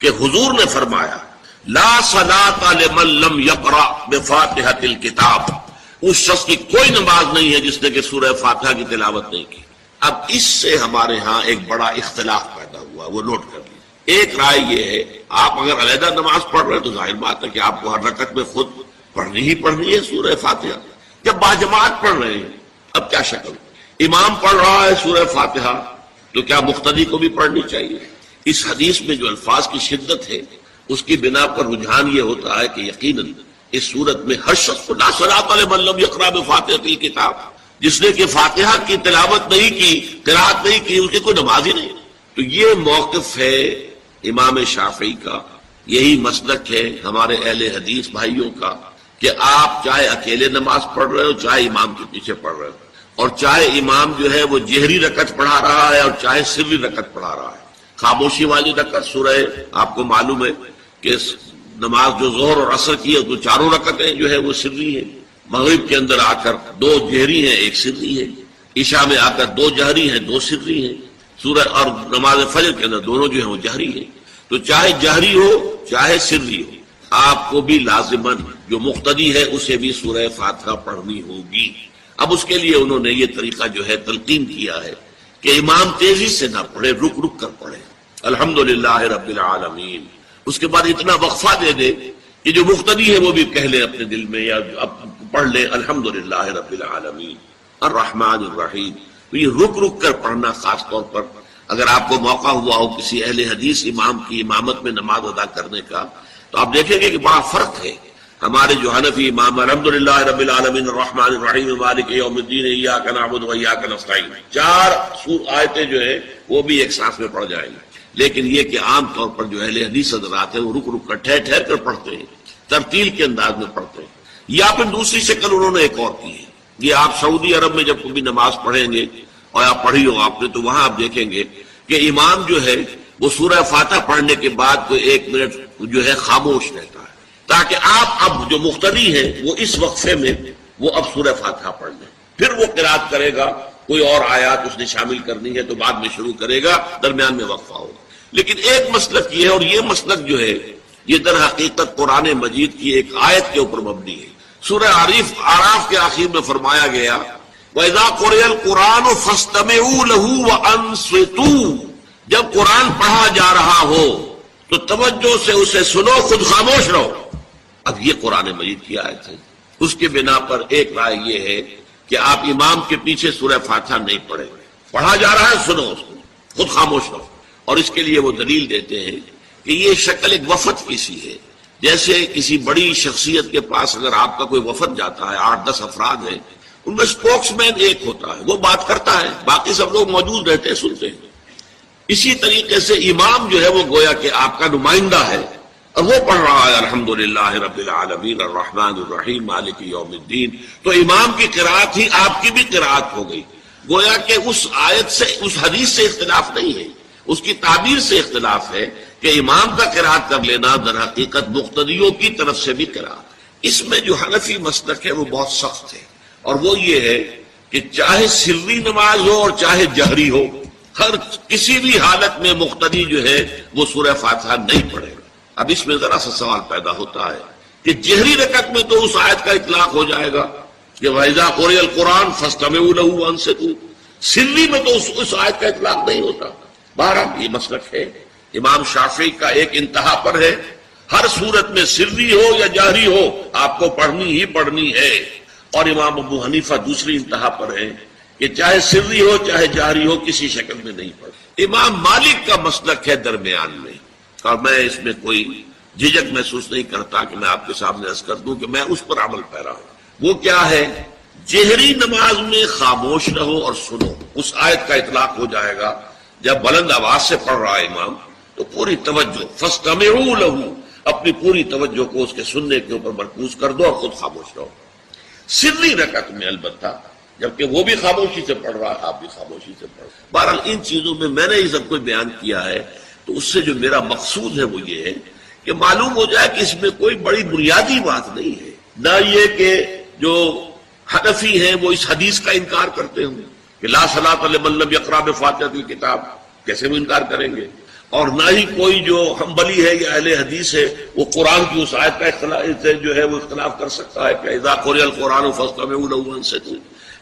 کہ حضور نے فرمایا لا صلاۃ لمن لم یقرأ بفاتحۃ الکتاب، اس شخص کی کوئی نماز نہیں ہے جس نے کہ سورہ فاتحہ کی تلاوت نہیں کی۔ اب اس سے ہمارے ہاں ایک بڑا اختلاف پیدا ہوا، وہ نوٹ کر لیجیے۔ ایک رائے یہ ہے آپ اگر علیحدہ نماز پڑھ رہے ہیں تو ظاہر بات ہے کہ آپ کو ہر رکعت میں خود پڑھنی ہی پڑھنی ہے سورہ فاتحہ۔ جب باجماعت پڑھ رہے ہیں اب کیا شکل، امام پڑھ رہا ہے سورہ فاتحہ تو کیا مقتدی کو بھی پڑھنی چاہیے؟ اس حدیث میں جو الفاظ کی شدت ہے اس کی بنا پر رجحان یہ ہوتا ہے کہ یقیناً اس صورت میں ہر شخص کو لا صلاۃ لمن لم یقرأ بفاتحۃ الکتاب، جس نے کہ فاتحہ کی تلاوت نہیں کی، قرأت نہیں کی، اس کی کوئی نماز ہی نہیں۔ تو یہ موقف ہے امام شافعی کا، یہی مسلک ہے ہمارے اہل حدیث بھائیوں کا کہ آپ چاہے اکیلے نماز پڑھ رہے ہو چاہے امام کے پیچھے پڑھ رہے ہو، اور چاہے امام جو ہے وہ جہری رکعت پڑھا رہا ہے اور چاہے سری رکعت پڑھا رہا ہے۔ خاموشی والی رکعت سورہ، آپ کو معلوم ہے کہ نماز جو ظہر اور عصر کی ہے تو چاروں رکعتیں جو ہے وہ سری ہے، مغرب کے اندر آ کر دو جہری ہیں ایک سری ہے، عشاء میں آ کر دو جہری ہیں دو سری ہیں، سورہ اور نماز فجر کے اندر دونوں جو ہیں وہ جہری ہیں۔ تو چاہے جہری ہو چاہے سری ہو آپ کو بھی لازماً جو مقتدی ہے اسے بھی سورہ فاتحہ پڑھنی ہوگی۔ اب اس کے لیے انہوں نے یہ طریقہ جو ہے تلقین کیا ہے کہ امام تیزی سے نہ پڑھے، رک رک کر پڑھے الحمدللہ رب العالمین، اس کے بعد اتنا وقفہ دے دے کہ جو مقتدی ہے وہ بھی کہہ لے اپنے دل میں یا پڑھ لے الحمدللہ رب العالمین الرحمن الرحیم۔ تو یہ رک رک کر پڑھنا، خاص طور پر اگر آپ کو موقع ہوا ہو کسی اہل حدیث امام کی امامت میں نماز ادا کرنے کا تو آپ دیکھیں گے کہ بڑا فرق ہے۔ ہمارے جو حنفی امام الحمدللہ رب العالمین الرحمن الرحیم مالک یوم الدین ایاک نعبد و ایاک نستعین، چار آیتیں جو ہیں وہ بھی ایک سانس میں پڑھ جائیں گے، لیکن یہ کہ عام طور پر جو اہل حدیث حضرات ہیں وہ رک رک کر ٹھہر ٹھہر کر پڑھتے ہیں، ترتیل کے انداز میں پڑھتے ہیں۔ یا پھر دوسری شکل انہوں نے ایک اور کی ہے، یہ آپ سعودی عرب میں جب کبھی نماز پڑھیں گے اور آپ پڑھی ہو آپ نے تو وہاں آپ دیکھیں گے کہ امام جو ہے وہ سورہ فاتحہ پڑھنے کے بعد کوئی ایک منٹ جو ہے خاموش رہتا ہے تاکہ آپ اب جو مقتدی ہیں وہ اس وقفے میں وہ اب سورہ فاتحہ پڑھ لیں، پھر وہ قرات کرے گا، کوئی اور آیات اس نے شامل کرنی ہے تو بعد میں شروع کرے گا، درمیان میں وقفہ ہوگا۔ لیکن ایک مسلک یہ ہے، اور یہ مسلک جو ہے یہ در حقیقت قرآن مجید کی ایک آیت کے اوپر مبنی ہے۔ سورہ اعراف کے آخر میں فرمایا گیا وَإِذَا قُرِئَ الْقُرْآنُ فَاسْتَمِعُوا لَهُ وَأَنصِتُوا، جب قرآن پڑھا جا رہا ہو تو توجہ سے اسے سنو، خود خاموش رہو۔ اب یہ قرآن مجید کی آیت ہے، اس کے بنا پر ایک رائے یہ ہے کہ آپ امام کے پیچھے سورہ فاتحہ نہیں پڑھیں، پڑھا جا رہا ہے سنو اس کو، خود خاموش رہو۔ اور اس کے لیے وہ دلیل دیتے ہیں کہ یہ شکل ایک وفد کی سی ہے، جیسے کسی بڑی شخصیت کے پاس اگر آپ کا کوئی وفد جاتا ہے، 8-10 افراد ہیں، ان میں اسپوکس مین ایک ہوتا ہے، وہ بات کرتا ہے، باقی سب لوگ موجود رہتے ہیں سنتے ہیں۔ اسی طریقے سے امام جو ہے وہ گویا کہ آپ کا نمائندہ ہے اور وہ پڑھ رہا ہے الحمدللہ رب العالمین الرحمن الرحیم مالک یوم الدین، تو امام کی قرات ہی آپ کی بھی قرات ہو گئی۔ گویا کہ اس آیت سے، اس حدیث سے اختلاف نہیں ہے، اس کی تعبیر سے اختلاف ہے کہ امام کا قرات کر لینا در حقیقت مقتدیوں کی طرف سے بھی قرات۔ اس میں جو حنفی مسلک ہے وہ بہت سخت ہے، اور وہ یہ ہے کہ چاہے سری نماز ہو اور چاہے جہری ہو، ہر کسی بھی حالت میں مقتدی جو ہے وہ سورہ فاتحہ نہیں پڑھے گا۔ اب اس میں ذرا سا سوال پیدا ہوتا ہے کہ جہری رکعت میں تو اس آیت کا اطلاق ہو جائے گا کہ وَإِذَا قُرِئَ الْقُرْآنُ فَاسْتَمِعُوا لَهُ وَأَنصِتُوا، سری میں تو اس آیت کا اطلاق نہیں ہوتا۔ بہرحال یہ مسلک ہے امام شافعی کا، ایک انتہا پر ہے، ہر صورت میں سری ہو یا جہری ہو آپ کو پڑھنی ہی پڑھنی ہے، اور امام ابو حنیفہ دوسری انتہا پر ہے کہ چاہے سری ہو چاہے جہری ہو کسی شکل میں نہیں پڑھ۔ امام مالک کا مسلک ہے درمیان میں، اور میں اس میں کوئی جھجک محسوس نہیں کرتا کہ میں آپ کے سامنے عرض کر دوں کہ میں اس پر عمل پیرا ہوں۔ وہ کیا ہے؟ جہری نماز میں خاموش رہو اور سنو، اس آیت کا اطلاق ہو جائے گا جب بلند آواز سے پڑھ رہا ہے امام تو پوری توجہ فاستمعوا له، اپنی پوری توجہ کو اس کے سننے کے اوپر مرکوز کر دو اور خود خاموش رہو۔ سری رکعت میں البتہ جبکہ وہ بھی خاموشی سے پڑھ رہا ہے آپ بھی خاموشی سے پڑھ رہے ہیں۔ بہرحال ان چیزوں میں میں نے یہ سب کچھ بیان کیا ہے تو اس سے جو میرا مقصود ہے وہ یہ ہے کہ معلوم ہو جائے کہ اس میں کوئی بڑی بنیادی بات نہیں ہے، نہ یہ کہ جو حنفی ہیں وہ اس حدیث کا انکار کرتے ہوں کہ لا صلاۃ لمن لم یقرأ بفاتحۃ الکتاب، کیسے وہ انکار کریں گے؟ اور نہ ہی کوئی جو حنبلی ہے یا اہل حدیث ہے وہ قرآن کی اس آیت کا اختلاف جو ہے وہ اختلاف کر سکتا ہے کہ اذا قرئ القرآن فاستمعوا له وانصتوا،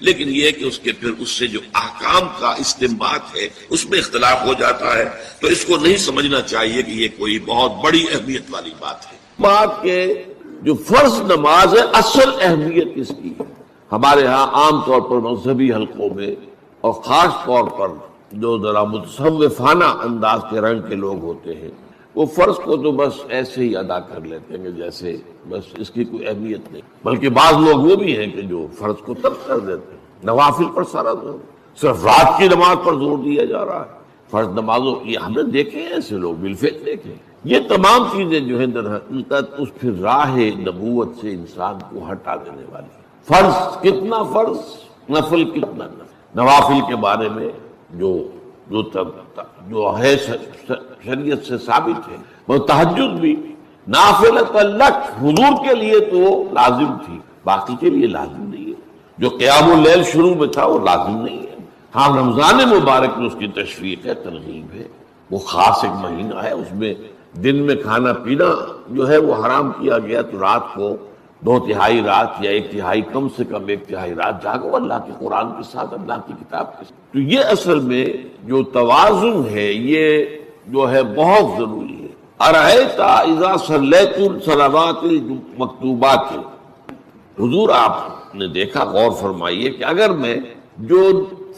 لیکن یہ کہ اس کے پھر اس سے جو احکام کا استنباط ہے اس میں اختلاف ہو جاتا ہے، تو اس کو نہیں سمجھنا چاہیے کہ یہ کوئی بہت بڑی اہمیت والی بات ہے۔ بات کہ جو فرض نماز ہے اصل اہمیت اس کی ہمارے ہاں عام طور پر مذہبی حلقوں میں اور خاص طور پر جو ذرا متصوفانہ انداز کے رنگ کے لوگ ہوتے ہیں وہ فرض کو تو بس ایسے ہی ادا کر لیتے ہیں جیسے بس اس کی کوئی اہمیت نہیں، بلکہ بعض لوگ وہ بھی ہیں کہ جو فرض کو ترک کر دیتے ہیں، نوافل پر سارا زور، صرف رات کی نماز پر زور دیا جا رہا ہے، فرض نمازوں یہ ہم نے دیکھے ہیں ایسے لوگ بالفعل دیکھے۔ یہ تمام چیزیں جو ہیں در حقیقت اس پھر راہ نبوت سے انسان کو ہٹا دینے والی۔ فرض کتنا فرض، نفل کتنا نفل۔ نوافل کے بارے میں جو ہے شریعت سے ثابت ہے، وہ تہجد بھی نافلۃ لک، حضور کے لیے تو وہ لازم تھی، باقی کے لیے لازم نہیں ہے۔ جو قیام اللیل شروع میں تھا وہ لازم نہیں ہے۔ ہاں رمضان مبارک میں اس کی تشویق ہے، ترغیب ہے، وہ خاص ایک مہینہ ہے، اس میں دن میں کھانا پینا جو ہے وہ حرام کیا گیا، تو رات کو 2/3 رات یا 1/3 کم سے کم 1/3 رات جاگو اللہ کے قرآن کے ساتھ، اللہ کی کتاب کے ساتھ۔ تو یہ اصل میں جو توازن ہے یہ جو ہے بہت ضروری ہے۔ ارأیت اذا صلیت الصلوات المکتوبات، حضور آپ نے دیکھا، غور فرمائیے کہ اگر میں جو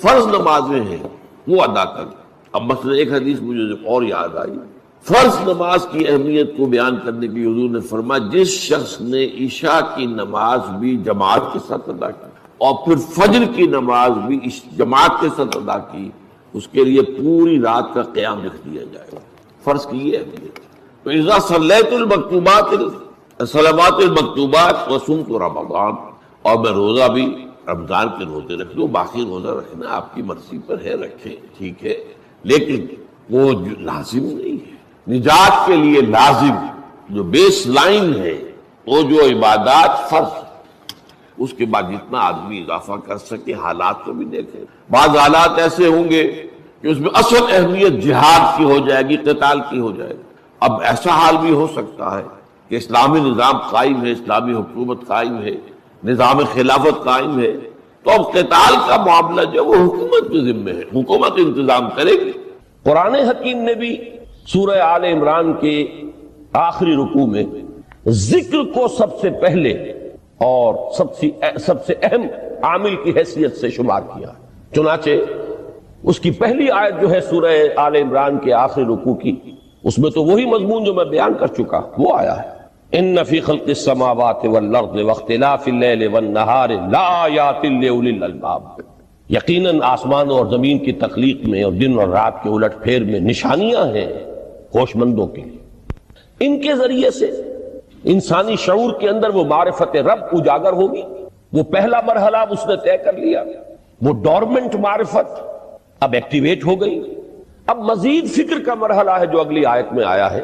فرض نمازیں ہیں وہ ادا کروں، اب مثلا ایک حدیث مجھے اور یاد آئی، فرض نماز کی اہمیت کو بیان کرنے کی حضور نے فرمایا جس شخص نے عشاء کی نماز بھی جماعت کے ساتھ ادا کی اور پھر فجر کی نماز بھی جماعت کے ساتھ ادا کی، اس کے لیے پوری رات کا قیام لکھ دیا جائے گا۔ فرض کی یہ اہمیت۔ تو اذا صلیت المکتوبات صلوات المکتوبات وصمت رمضان، اور میں روزہ بھی رمضان کے روزے رکھ لوں، باقی روزہ رکھنا آپ کی مرضی پر ہے، رکھیں ٹھیک ہے، لیکن وہ لازم نہیں ہے۔ نجات کے لیے لازم جو بیس لائن ہے وہ جو عبادات فرض، اس کے بعد جتنا آدمی اضافہ کر سکے، حالات کو بھی دیکھیں۔ بعض حالات ایسے ہوں گے کہ اس میں اصل اہمیت جہاد کی ہو جائے گی، قتال کی ہو جائے گی۔ اب ایسا حال بھی ہو سکتا ہے کہ اسلامی نظام قائم ہے، اسلامی حکومت قائم ہے، نظام خلافت قائم ہے، تو اب قتال کا معاملہ جو وہ حکومت کے ذمہ ہے، حکومت انتظام کرے گی۔ قرآن حکیم نے بھی سورہ آل عمران کے آخری رکوع میں ذکر کو سب سے پہلے اور سب سے اہم عامل کی حیثیت سے شمار کیا، چنانچہ اس کی پہلی آیت جو ہے سورہ آل عمران کے آخری رکوع کی، اس میں تو وہی مضمون جو میں بیان کر چکا وہ آیا ہے، ان فی خلق السماوات والارض واختلاف اللیل والنہار لآیات لأولی الالباب، یقیناً آسمانوں اور زمین کی تخلیق میں اور دن اور رات کے الٹ پھیر میں نشانیاں ہیں ہوش مندوں کے لیے۔ ان کے ذریعے سے انسانی شعور کے اندر وہ معرفت رب اجاگر ہوگی، وہ پہلا مرحلہ اس نے طے کر لیا، وہ ڈورمنٹ معرفت اب ایکٹیویٹ ہو گئی۔ اب مزید فکر کا مرحلہ ہے جو اگلی آیت میں آیا ہے،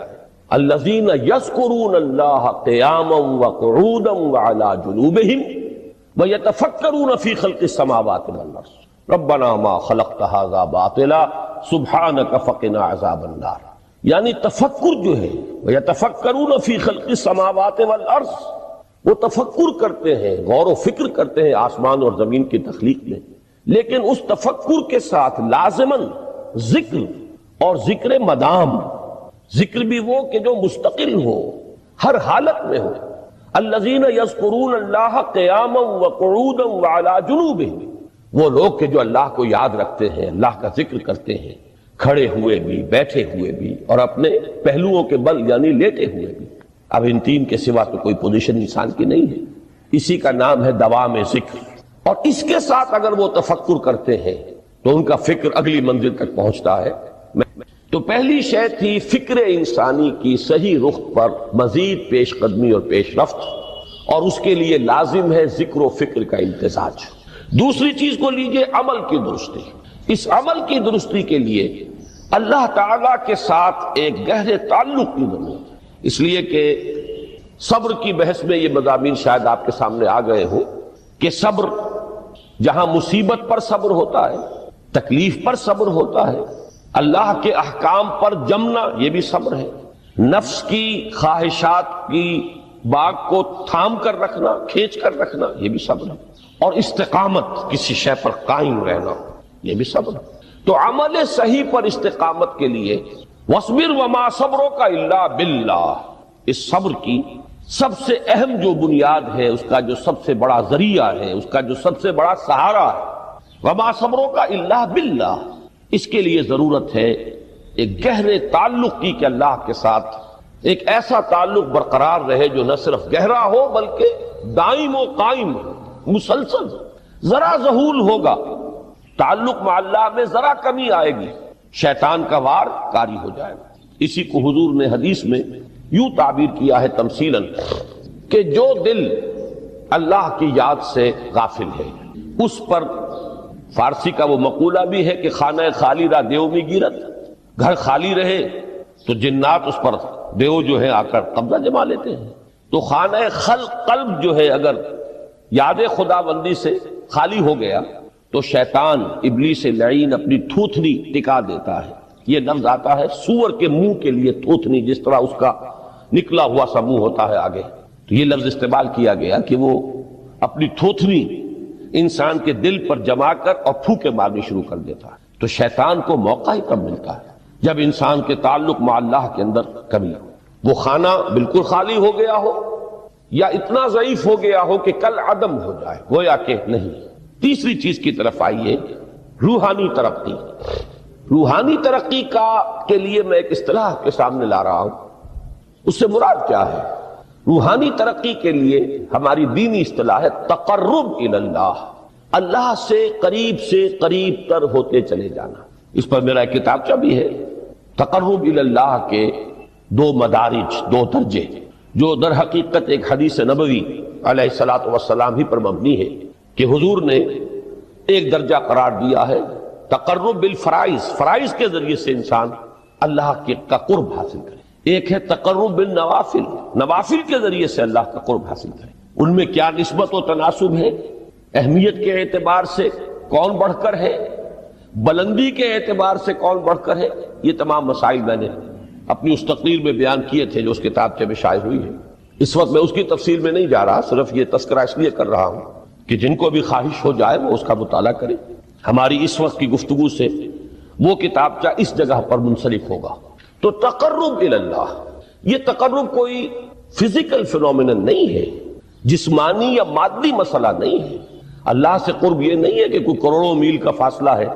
الذین یذکرون اللہ قیاما وقعودا وعلی جنوبہم وَيَتَفَكَّرُونَ فِي خَلْقِ السَّمَاوَاتِ وَالْأَرْضِ رَبَّنَا مَا خَلَقْتَ هَذَا بَاطِلًا سُبْحَانَكَ فَقِنَا عَذَابَ النَّارِ، یعنی تفکر جو ہے، وَيَتَفَكَّرُونَ فِي خَلْقِ السَّمَاوَاتِ وَالْأَرْضِ، وہ تفکر کرتے ہیں، غور و فکر کرتے ہیں آسمان اور زمین کی تخلیق میں، لیکن اس تفکر کے ساتھ لازماً ذکر اور ذکر مدام، ذکر بھی وہ کہ جو مستقل ہو، ہر حالت میں ہو، الذین یذکرون اللہ قیاما وقعودا وعلی جنوبہم، وہ لوگ کہ جو اللہ کو یاد رکھتے ہیں، اللہ کا ذکر کرتے ہیں، کھڑے ہوئے بھی، بیٹھے ہوئے بھی، اور اپنے پہلوؤں کے بل یعنی لیٹے ہوئے بھی۔ اب ان تین کے سوا تو کوئی پوزیشن انسان کی نہیں ہے، اسی کا نام ہے دوام ذکر۔ اور اس کے ساتھ اگر وہ تفکر کرتے ہیں تو ان کا فکر اگلی منزل تک پہنچتا ہے۔ تو پہلی شے تھی فکر انسانی کی صحیح رخ پر مزید پیش قدمی اور پیش رفت، اور اس کے لیے لازم ہے ذکر و فکر کا امتزاج۔ دوسری چیز کو لیجئے عمل کی درستی۔ اس عمل کی درستی کے لیے اللہ تعالیٰ کے ساتھ ایک گہرے تعلق کی ضرورت ہے، اس لیے کہ صبر کی بحث میں یہ مضامین شاید آپ کے سامنے آ گئے ہوں کہ صبر جہاں مصیبت پر صبر ہوتا ہے، تکلیف پر صبر ہوتا ہے، اللہ کے احکام پر جمنا یہ بھی صبر ہے، نفس کی خواہشات کی باغ کو تھام کر رکھنا، کھینچ کر رکھنا یہ بھی صبر ہے، اور استقامت کسی شے پر قائم رہنا یہ بھی صبر ہے۔ تو عمل صحیح پر استقامت کے لیے وَاصْبِرْ وَمَا صَبْرُكَ إِلَّا بِاللَّهِ، اس صبر کی سب سے اہم جو بنیاد ہے، اس کا جو سب سے بڑا ذریعہ ہے، اس کا جو سب سے بڑا سہارا ہے، وَمَا صَبْرُكَ إِلَّا بِاللَّهِ، اس کے لیے ضرورت ہے ایک گہرے تعلق کی کہ اللہ کے ساتھ ایک ایسا تعلق برقرار رہے جو نہ صرف گہرا ہو بلکہ دائم و قائم ہو، مسلسل۔ ذرا ذہول ہوگا تعلق مع اللہ میں، ذرا کمی آئے گی، شیطان کا وار کاری ہو جائے گا۔ اسی کو حضور نے حدیث میں یوں تعبیر کیا ہے تمثیلاً کہ جو دل اللہ کی یاد سے غافل ہے اس پر، فارسی کا وہ مقولہ بھی ہے کہ خانہ خالی را دیو میں گیرت، گھر خالی رہے تو جنات اس پر دیو جو ہے آ کر قبضہ جما لیتے ہیں۔ تو خانہ قلب جو ہے اگر یاد خدا بندی سے خالی ہو گیا تو شیطان ابلیس لعین اپنی تھوتنی ٹکا دیتا ہے۔ یہ لفظ آتا ہے سور کے منہ کے لیے تھوتنی، جس طرح اس کا نکلا ہوا سا منہ ہوتا ہے آگے، تو یہ لفظ استعمال کیا گیا کہ وہ اپنی تھوتنی انسان کے دل پر جما کر اور پھوکے مارنی شروع کر دیتا ہے۔ تو شیطان کو موقع ہی کب ملتا ہے؟ جب انسان کے تعلق مع اللہ کے اندر کمی ہو، وہ خانہ بالکل خالی ہو گیا ہو یا اتنا ضعیف ہو گیا ہو کہ کل عدم ہو جائے، گویا کہ نہیں۔ تیسری چیز کی طرف آئیے، روحانی ترقی۔ روحانی ترقی کے لیے میں ایک اصطلاح کے سامنے لا رہا ہوں، اس سے مراد کیا ہے؟ روحانی ترقی کے لیے ہماری دینی اصطلاح ہے تقرب الی اللہ، اللہ سے قریب تر ہوتے چلے جانا۔ اس پر میرا ایک کتابچہ بھی ہے، تقرب الی اللہ کے 2 مدارج، 2 درجے، جو در حقیقت ایک حدیث نبوی علیہ الصلوۃ والسلام ہی پر مبنی ہے کہ حضور نے ایک درجہ قرار دیا ہے تقرب بالفرائض، فرائض کے ذریعے سے انسان اللہ کا قرب حاصل کرے۔ ایک ہے تقرب بالنوافل، نوافل کے ذریعے سے اللہ کا قرب حاصل کرے۔ ان میں کیا نسبت و تناسب ہے، اہمیت کے اعتبار سے کون بڑھ کر ہے، بلندی کے اعتبار سے کون بڑھ کر ہے، یہ تمام مسائل میں نے اپنی اس تقریر میں بیان کیے تھے جو اس کتابچے میں شائع ہوئی ہے۔ اس وقت میں اس کی تفصیل میں نہیں جا رہا، صرف یہ تذکرہ اس لیے کر رہا ہوں کہ جن کو بھی خواہش ہو جائے وہ اس کا مطالعہ کرے۔ ہماری اس وقت کی گفتگو سے وہ کتابچہ اس جگہ پر منسلک ہوگا۔ تو تقرب الی اللہ، یہ تقرب کوئی فزیکل فینومینن نہیں ہے، جسمانی یا مادی مسئلہ نہیں ہے۔ اللہ سے قرب یہ نہیں ہے کہ کوئی کروڑوں میل کا فاصلہ ہے،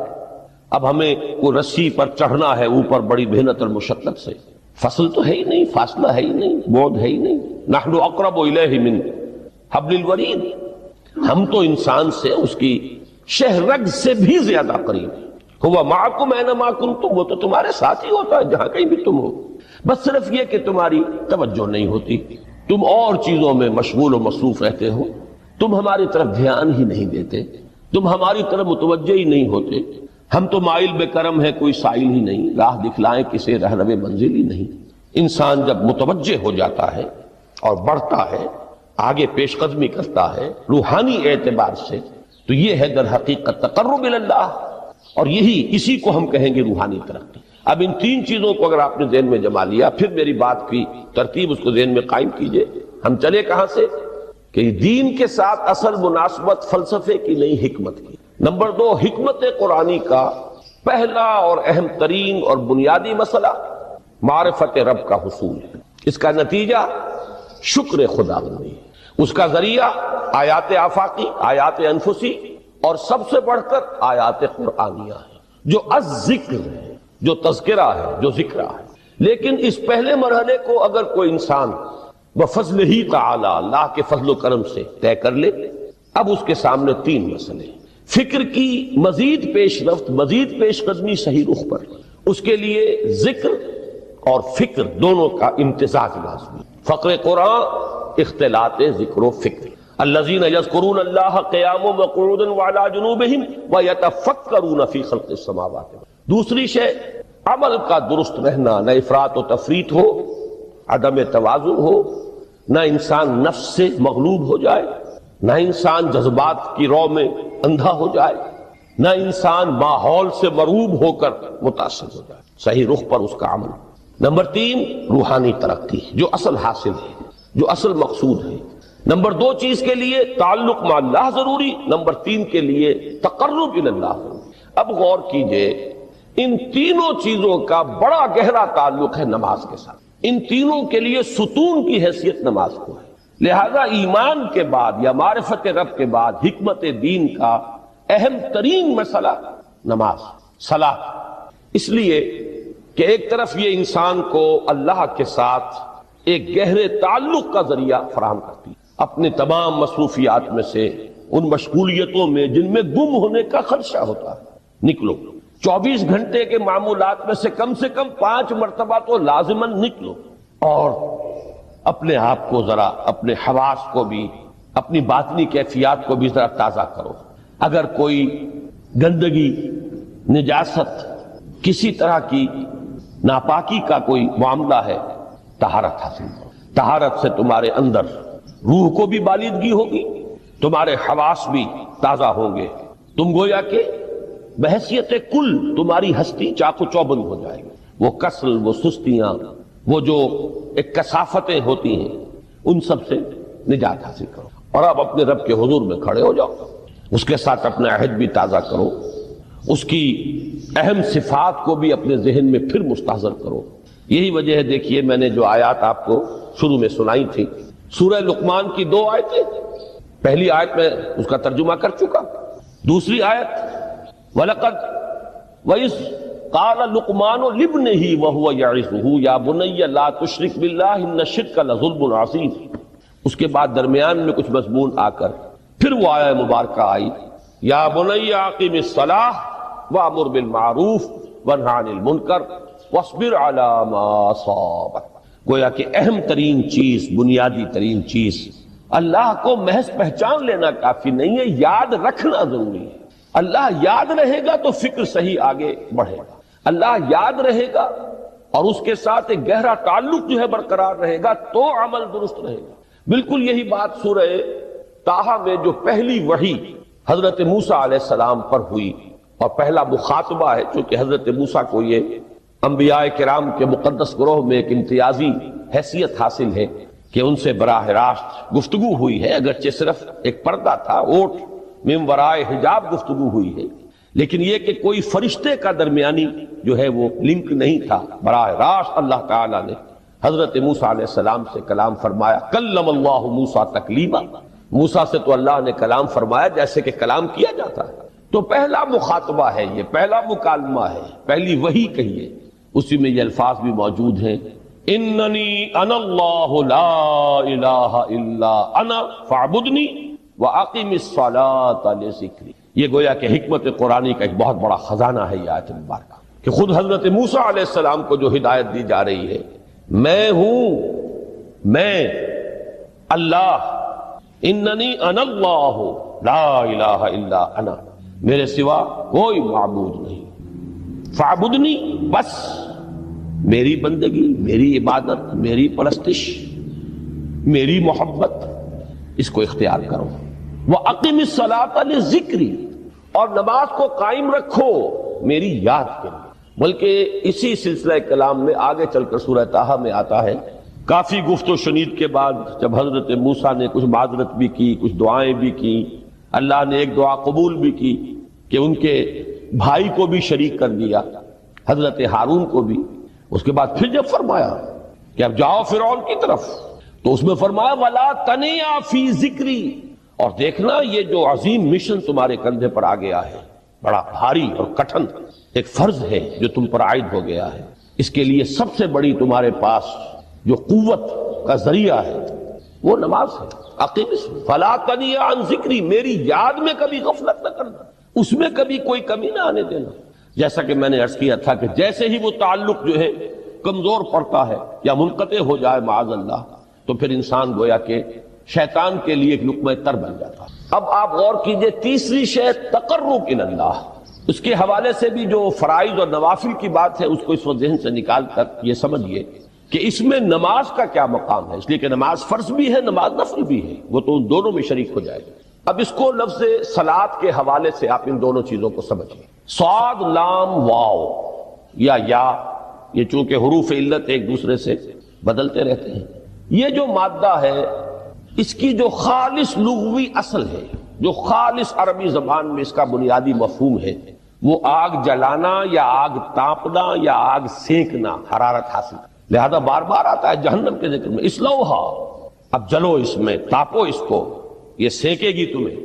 اب ہمیں کوئی رسی پر چڑھنا ہے اوپر بڑی محنت اور مشقت سے، فصل تو ہے ہی نہیں، فاصلہ ہے ہی نہیں، بعد ہے ہی نہیں۔ نحن اقرب الیہ من حبل الورید، ہم تو انسان سے اس کی شہرگ سے بھی زیادہ قریب ہیں۔ ہوا معکم اینما کنتم، وہ تو تمہارے ساتھ ہی ہوتا ہے جہاں کہیں بھی تم ہو، بس صرف یہ کہ تمہاری توجہ نہیں ہوتی، تم اور چیزوں میں مشغول و مصروف رہتے ہو، تم ہماری طرف دھیان ہی نہیں دیتے، تم ہماری طرف متوجہ ہی نہیں ہوتے۔ ہم تو مائل بے کرم ہے، کوئی سائل ہی نہیں، راہ دکھلائیں کسے رہنو منزل ہی نہیں۔ انسان جب متوجہ ہو جاتا ہے اور بڑھتا ہے، آگے پیش قدمی کرتا ہے روحانی اعتبار سے، تو یہ ہے در حقیقت تقرب الی اللہ، اور اسی کو ہم کہیں گے روحانی ترقی۔ اب ان 3 چیزوں کو اگر آپ نے ذہن میں جما لیا، پھر میری بات کی ترتیب اس کو ذہن میں قائم کیجئے۔ ہم چلے کہاں سے؟ کہ دین کے ساتھ اصل مناسبت فلسفے کی نہیں، حکمت کی۔ نمبر 2، حکمت قرآنی کا پہلا اور اہم ترین اور بنیادی مسئلہ معرفت رب کا حصول ہے۔ اس کا نتیجہ شکر خدا بندی، اس کا ذریعہ آیات آفاقی، آیات انفسی، اور سب سے بڑھ کر آیات قرآنیہ ہے جو الذکر ہے، جو تذکرہ ہے، جو ذکرہ ہے۔ لیکن اس پہلے مرحلے کو اگر کوئی انسان بفضل ہی تعالی، اللہ کے فضل و کرم سے طے کر لے، اب اس کے سامنے 3 مسئلے، فکر کی مزید پیش رفت، مزید پیش قدمی صحیح رخ پر، اس کے لیے ذکر اور فکر دونوں کا امتزاج لازمی۔ فقر قرآن اختلاط ذکر و فکر، الذین یذکرون اللہ قیاما وقعودا وعلی جنوبہم ویتفکرون فی خلق السماوات۔ دوسری شے عمل کا درست رہنا، نہ افراط و تفریط ہو، عدم توازن ہو، نہ انسان نفس سے مغلوب ہو جائے، نہ انسان جذبات کی رو میں اندھا ہو جائے، نہ انسان ماحول سے مرعوب ہو کر متاثر ہو جائے، صحیح رخ پر اس کا عمل۔ نمبر 3 روحانی ترقی، جو اصل حاصل ہے، جو اصل مقصود ہے۔ نمبر 2 چیز کے لیے تعلق مع اللہ ضروری، نمبر 3 کے لیے تقرب الی اللہ ضروری۔ اب غور کیجئے، ان تینوں چیزوں کا بڑا گہرا تعلق ہے نماز کے ساتھ، ان تینوں کے لیے ستون کی حیثیت نماز کو ہے۔ لہذا ایمان کے بعد یا معرفت رب کے بعد حکمت دین کا اہم ترین مسئلہ نماز، صلاۃ، اس لیے کہ ایک طرف یہ انسان کو اللہ کے ساتھ ایک گہرے تعلق کا ذریعہ فراہم کرتی ہے، اپنے تمام مصروفیات میں سے ان مشغولیتوں میں جن میں گم ہونے کا خدشہ ہوتا ہے نکلو، 24 گھنٹے کے معمولات میں سے کم 5 مرتبہ تو لازماً نکلو، اور اپنے آپ کو ذرا، اپنے حواس کو بھی، اپنی باطنی کیفیات کو بھی ذرا تازہ کرو۔ اگر کوئی گندگی، نجاست، کسی طرح کی ناپاکی کا کوئی معاملہ ہے، طہارت حاصل کرو۔ طہارت سے تمہارے اندر روح کو بھی بالیدگی ہوگی، تمہارے حواس بھی تازہ ہوں گے، تم گویا کہ بحیثیت کل تمہاری ہستی چاق و چوبند ہو جائے گی۔ وہ کسل، وہ سستیاں، وہ جو ایک کثافتیں ہوتی ہیں، ان سب سے نجات حاصل کرو، اور اب اپنے رب کے حضور میں کھڑے ہو جاؤ، اس کے ساتھ اپنا عہد بھی تازہ کرو، اس کی اہم صفات کو بھی اپنے ذہن میں پھر مستحضر کرو۔ یہی وجہ ہے، دیکھیے میں نے جو آیات آپ کو شروع میں سنائی تھی، سورہ لقمان کی 2 آیتیں، پہلی آیت میں اس کا ترجمہ کر چکا، دوسری آیت وَلَقَدْ وَإِذْ قَالَ لُقْمَانُ لِابْنِهِ وَهُوَ يَعِظُهُ يَا بُنَيَّ لَا تُشْرِكْ بِاللَّهِ إِنَّ الشِّرْكَ لَظُلْمٌ عَظِيمٌ۔ اس کے بعد درمیان میں کچھ مضمون آ کر پھر وہ آیہ مبارکہ آئی، یا بنی اقم الصلاۃ وامر بالمعروف وانہ عن المنکر واصبر علی ما اصابک۔ گویا کہ اہم ترین چیز، بنیادی ترین چیز، اللہ کو محض پہچان لینا کافی نہیں ہے، یاد رکھنا ضروری ہے۔ اللہ یاد رہے گا تو فکر صحیح آگے بڑھے گا، اللہ یاد رہے گا اور اس کے ساتھ ایک گہرا تعلق جو ہے برقرار رہے گا تو عمل درست رہے گا۔ بالکل یہی بات سورہ طٰہٰ میں جو پہلی وحی حضرت موسیٰ علیہ السلام پر ہوئی، اور پہلا مخاطبہ ہے، چونکہ حضرت موسیٰ کو یہ انبیاء کرام کے مقدس گروہ میں ایک امتیازی حیثیت حاصل ہے کہ ان سے براہ راست گفتگو ہوئی ہے، اگرچہ صرف ایک پردہ تھا، اوٹ من ورائے حجاب گفتگو ہوئی ہے، لیکن یہ کہ کوئی فرشتے کا درمیانی جو ہے وہ لنک نہیں تھا، براہ راست اللہ تعالیٰ نے حضرت موسیٰ علیہ السلام سے کلام فرمایا۔ کلم اللہ موسیٰ تکلیما، موسیٰ سے تو اللہ نے کلام فرمایا جیسے کہ کلام کیا جاتا ہے۔ تو پہلا مخاطبہ ہے، یہ پہلا مکالمہ ہے، پہلی وحی کہیے، اسی میں یہ الفاظ بھی موجود ہیں، اننی انا اللہ لا الہ الا انا فاعبدنی واقم الصلاۃ لذکری۔ یہ گویا کہ حکمت قرآنی کا ایک بہت بڑا خزانہ ہے یہ آیت مبارکہ، کہ خود حضرت موسیٰ علیہ السلام کو جو ہدایت دی جا رہی ہے، میں ہوں، میں اللہ، اننی انا اللہ لا الہ الا انا، میرے سوا کوئی معبود نہیں، فاعبدنی، بس میری بندگی، میری عبادت، میری پرستش، میری محبت، اس کو اختیار کرو۔ وَأَقِمِ الصَّلَاةَ لِذِكْرِي، اور نماز کو قائم رکھو میری یاد کے لیے۔ بلکہ اسی سلسلہ کلام میں آگے چل کر سورہ طٰہٰ میں آتا ہے، کافی گفت و شنید کے بعد جب حضرت موسیٰ نے کچھ معذرت بھی کی، کچھ دعائیں بھی کی، اللہ نے ایک دعا قبول بھی کی کہ ان کے بھائی کو بھی شریک کر دیا، حضرت ہارون کو بھی۔ اس کے بعد پھر جب فرمایا کہ اب جاؤ فرعون کی طرف، تو اس میں فرمایا وَلَا تَنِيَا فِي ذِكْرِي، اور دیکھنا یہ جو عظیم مشن تمہارے کندھے پر آ گیا ہے، بڑا بھاری اور کٹھن ایک فرض ہے جو تم پر عائد ہو گیا ہے، اس کے لیے سب سے بڑی تمہارے پاس جو قوت کا ذریعہ ہے وہ نماز ہے۔ اقیم فلا تنیا عن ذکری، میری یاد میں کبھی غفلت نہ کرنا، اس میں کبھی کوئی کمی نہ آنے دینا۔ جیسا کہ میں نے عرض کیا تھا کہ جیسے ہی وہ تعلق جو ہے کمزور پڑتا ہے یا منقطع ہو جائے معاذ اللہ، تو پھر انسان گویا کہ شیطان کے لیے ایک لقمہ تر بن جاتا۔ اب آپ غور کیجئے، تیسری شے تقرب الی اللہ، اس کے حوالے سے بھی جو فرائض اور نوافل کی بات ہے اس کو اس وقت ذہن سے نکال کر یہ سمجھیے کہ اس میں نماز کا کیا مقام ہے، اس لیے کہ نماز فرض بھی ہے، نماز نفل بھی ہے، وہ تو ان دونوں میں شریک ہو جائے گا۔ اب اس کو لفظ صلاۃ کے حوالے سے آپ ان دونوں چیزوں کو سمجھیں. صاد لام واو یا یہ چونکہ حروف علت ایک دوسرے سے بدلتے رہتے ہیں. یہ جو مادہ ہے اس کی جو خالص لغوی اصل ہے، جو خالص عربی زبان میں اس کا بنیادی مفہوم ہے، وہ آگ جلانا یا آگ تاپنا یا آگ سینکنا، حرارت حاصل. لہذا بار بار آتا ہے جہنم کے ذکر میں اسلوہا، اب جلو اس میں، تاپو اس کو، یہ سینکے گی تمہیں.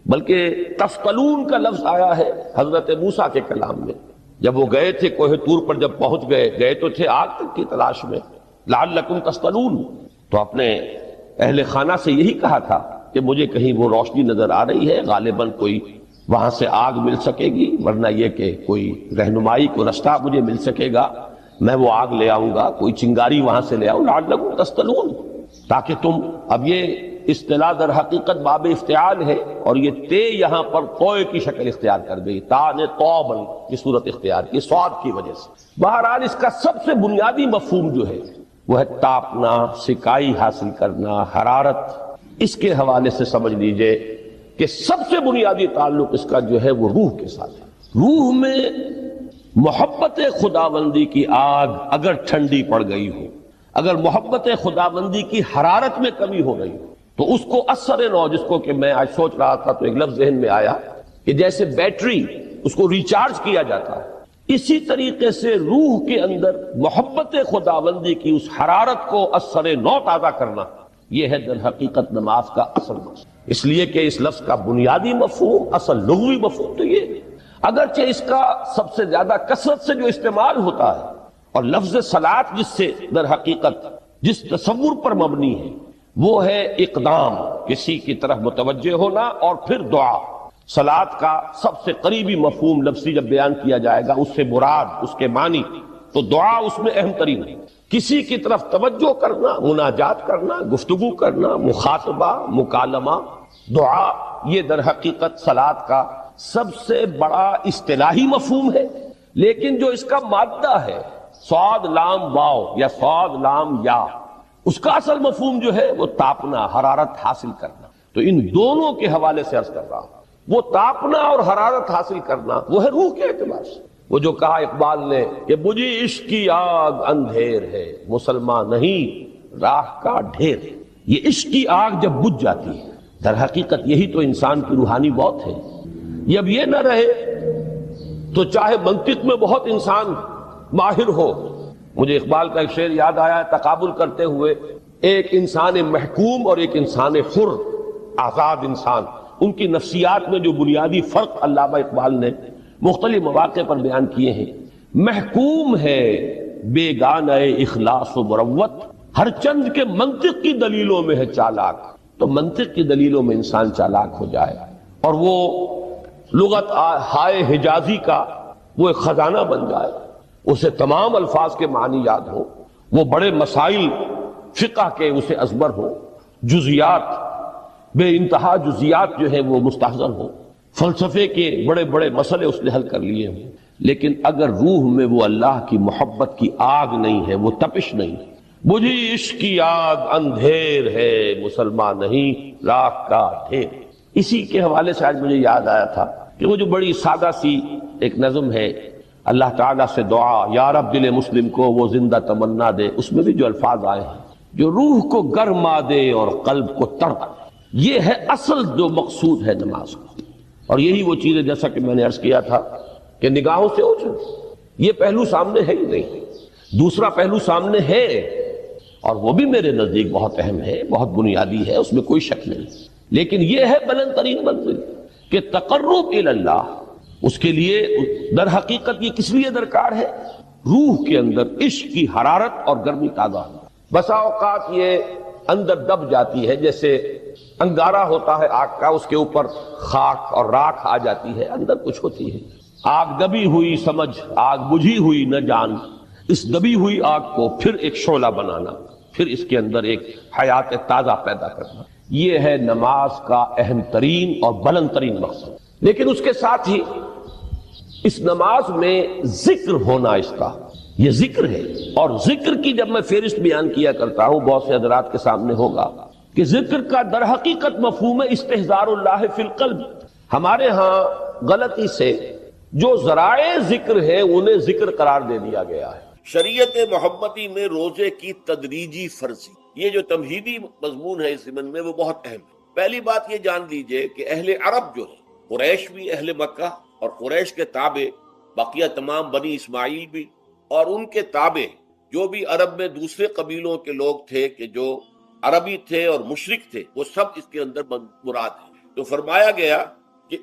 بلکہ تفتلون کا لفظ آیا ہے حضرت موسیٰ کے کلام میں. جب وہ گئے تھے کوہ طور پر، جب پہنچ گئے تو تھے آگ تک کی تلاش میں. لعلکم تفتلون، تو اپنے اہل خانہ سے یہی کہا تھا کہ مجھے کہیں وہ روشنی نظر آ رہی ہے، غالباً کوئی وہاں سے آگ مل سکے گی، ورنہ یہ کہ کوئی رہنمائی کو رستہ مجھے مل سکے گا، میں وہ آگ لے آؤں گا، کوئی چنگاری وہاں سے لے آؤں. لعلکم تفتلون، تاکہ تم، اب یہ اصطلاح در حقیقت باب افتعال ہے، اور یہ تے یہاں پر توئے کی شکل اختیار کر گئی، تا نے توبن کی صورت اختیار کی سواد کی وجہ سے. بہرحال اس کا سب سے بنیادی مفہوم جو ہے وہ ہے تاپنا، سکائی حاصل کرنا، حرارت. اس کے حوالے سے سمجھ لیجئے کہ سب سے بنیادی تعلق اس کا جو ہے وہ روح کے ساتھ ہے. روح میں محبت خداوندی کی آگ اگر ٹھنڈی پڑ گئی ہو، اگر محبت خداوندی کی حرارت میں کمی ہو رہی ہو، تو اس کو اثر نو، جس کو کہ میں آج سوچ رہا تھا تو ایک لفظ ذہن میں آیا کہ جیسے بیٹری اس کو ریچارج کیا جاتا ہے، اسی طریقے سے روح کے اندر محبت خداوندی کی اس حرارت کو اثر نو تازہ کرنا، یہ ہے در حقیقت نماز کا اصل مقصد. اس لیے کہ اس لفظ کا بنیادی مفہوم، اصل لغوی مفہوم تو یہ ہے. اگرچہ اس کا سب سے زیادہ کثرت سے جو استعمال ہوتا ہے، اور لفظ صلاۃ جس سے در حقیقت جس تصور پر مبنی ہے وہ ہے اقدام، کسی کی طرف متوجہ ہونا، اور پھر دعا. صلاۃ کا سب سے قریبی مفہوم لفظی جب بیان کیا جائے گا، اس سے مراد، اس کے معنی، تو دعا اس میں اہم ترین ہے. کسی کی طرف توجہ کرنا، مناجات کرنا، گفتگو کرنا، مخاطبہ، مکالمہ، دعا، یہ در حقیقت صلاۃ کا سب سے بڑا اصطلاحی مفہوم ہے. لیکن جو اس کا مادہ ہے، صاد لام واو یا صاد لام یا، اس کا اصل مفہوم جو ہے وہ تاپنا، حرارت حاصل کرنا. تو ان دونوں کے حوالے سے عرض کر رہا ہوں، وہ تاپنا اور حرارت حاصل کرنا وہ ہے روح کے اعتبار سے. وہ جو کہا اقبال نے کہ بجھی عشق کی آگ اندھیر ہے، مسلمان نہیں راہ کا ڈھیر. یہ عشق کی آگ جب بجھ جاتی ہے، در حقیقت یہی تو انسان کی روحانی موت ہے. یہ اب یہ نہ رہے تو چاہے منطق میں بہت انسان ماہر ہو. مجھے اقبال کا ایک شعر یاد آیا تقابل کرتے ہوئے، ایک انسان محکوم اور ایک انسان حر، آزاد انسان، ان کی نفسیات میں جو بنیادی فرق علامہ اقبال نے مختلف مواقع پر بیان کیے ہیں. محکوم ہے بیگانہ اخلاص و مروت، ہر چند کے منطق کی دلیلوں میں ہے چالاک. تو منطق کی دلیلوں میں انسان چالاک ہو جائے اور وہ لغت ہائے حجازی کا وہ ایک خزانہ بن جائے، اسے تمام الفاظ کے معنی یاد ہو، وہ بڑے مسائل فقہ کے اسے ازبر ہو، جزیات، بے انتہا جزیات جو ہیں وہ مستحضر ہو، فلسفے کے بڑے بڑے مسئلے اس نے حل کر لیے ہوں. لیکن اگر روح میں وہ اللہ کی محبت کی آگ نہیں ہے، وہ تپش نہیں ہے، بجھی عشق کی آگ اندھیر ہے، مسلمان نہیں راہ کا ڈھیر. اسی کے حوالے سے آج مجھے یاد آیا تھا کہ وہ جو بڑی سادہ سی ایک نظم ہے، اللہ تعالیٰ سے دعا، یا رب دل مسلم کو وہ زندہ تمنا دے، اس میں بھی جو الفاظ آئے ہیں، جو روح کو گرما دے اور قلب کو تڑپا دے، یہ ہے اصل جو مقصود ہے نماز کا. اور یہی وہ چیز ہے جیسا کہ میں نے عرض کیا تھا کہ نگاہوں سے اوجھل، یہ پہلو سامنے ہے ہی نہیں. دوسرا پہلو سامنے ہے، اور وہ بھی میرے نزدیک بہت اہم ہے، بہت بنیادی ہے، اس میں کوئی شک نہیں. لیکن یہ ہے بلند ترین منزل کہ تقرب الی اللہ. اس کے لیے در حقیقت یہ کس لیے درکار ہے؟ روح کے اندر عشق کی حرارت اور گرمی تازہ. بسا اوقات یہ اندر دب جاتی ہے، جیسے انگارہ ہوتا ہے آگ کا، اس کے اوپر خاک اور راکھ آ جاتی ہے، اندر کچھ ہوتی ہے. آگ دبی ہوئی سمجھ، آگ بجھی ہوئی نہ جان. اس دبی ہوئی آگ کو پھر ایک شعلہ بنانا، پھر اس کے اندر ایک حیات تازہ پیدا کرنا، یہ ہے نماز کا اہم ترین اور بلند ترین مقصد. لیکن اس کے ساتھ ہی اس نماز میں ذکر ہونا، اس کا یہ ذکر ہے. اور ذکر کی جب میں فہرست بیان کیا کرتا ہوں، بہت سے حضرات کے سامنے ہوگا کہ ذکر کا در حقیقت مفہوم استحضار اللہ فی القلب. ہمارے ہاں غلطی سے جو ذرائع ذکر ہے انہیں ذکر قرار دے دیا گیا ہے. شریعت محمدی میں روزے کی تدریجی فرضی، یہ جو تمہیدی مضمون ہے اس ضمن میں، وہ بہت اہم ہے. پہلی بات یہ جان لیجئے کہ اہل عرب جو ہے، قریش بھی، اہل مکہ اور قریش کے تابع بقیہ تمام بنی اسماعیل بھی، اور ان کے تابع جو بھی عرب میں دوسرے قبیلوں کے لوگ تھے کہ جو عربی تھے اور مشرک تھے، وہ سب اس کے اندر مراد ہیں. تو فرمایا گیا کہ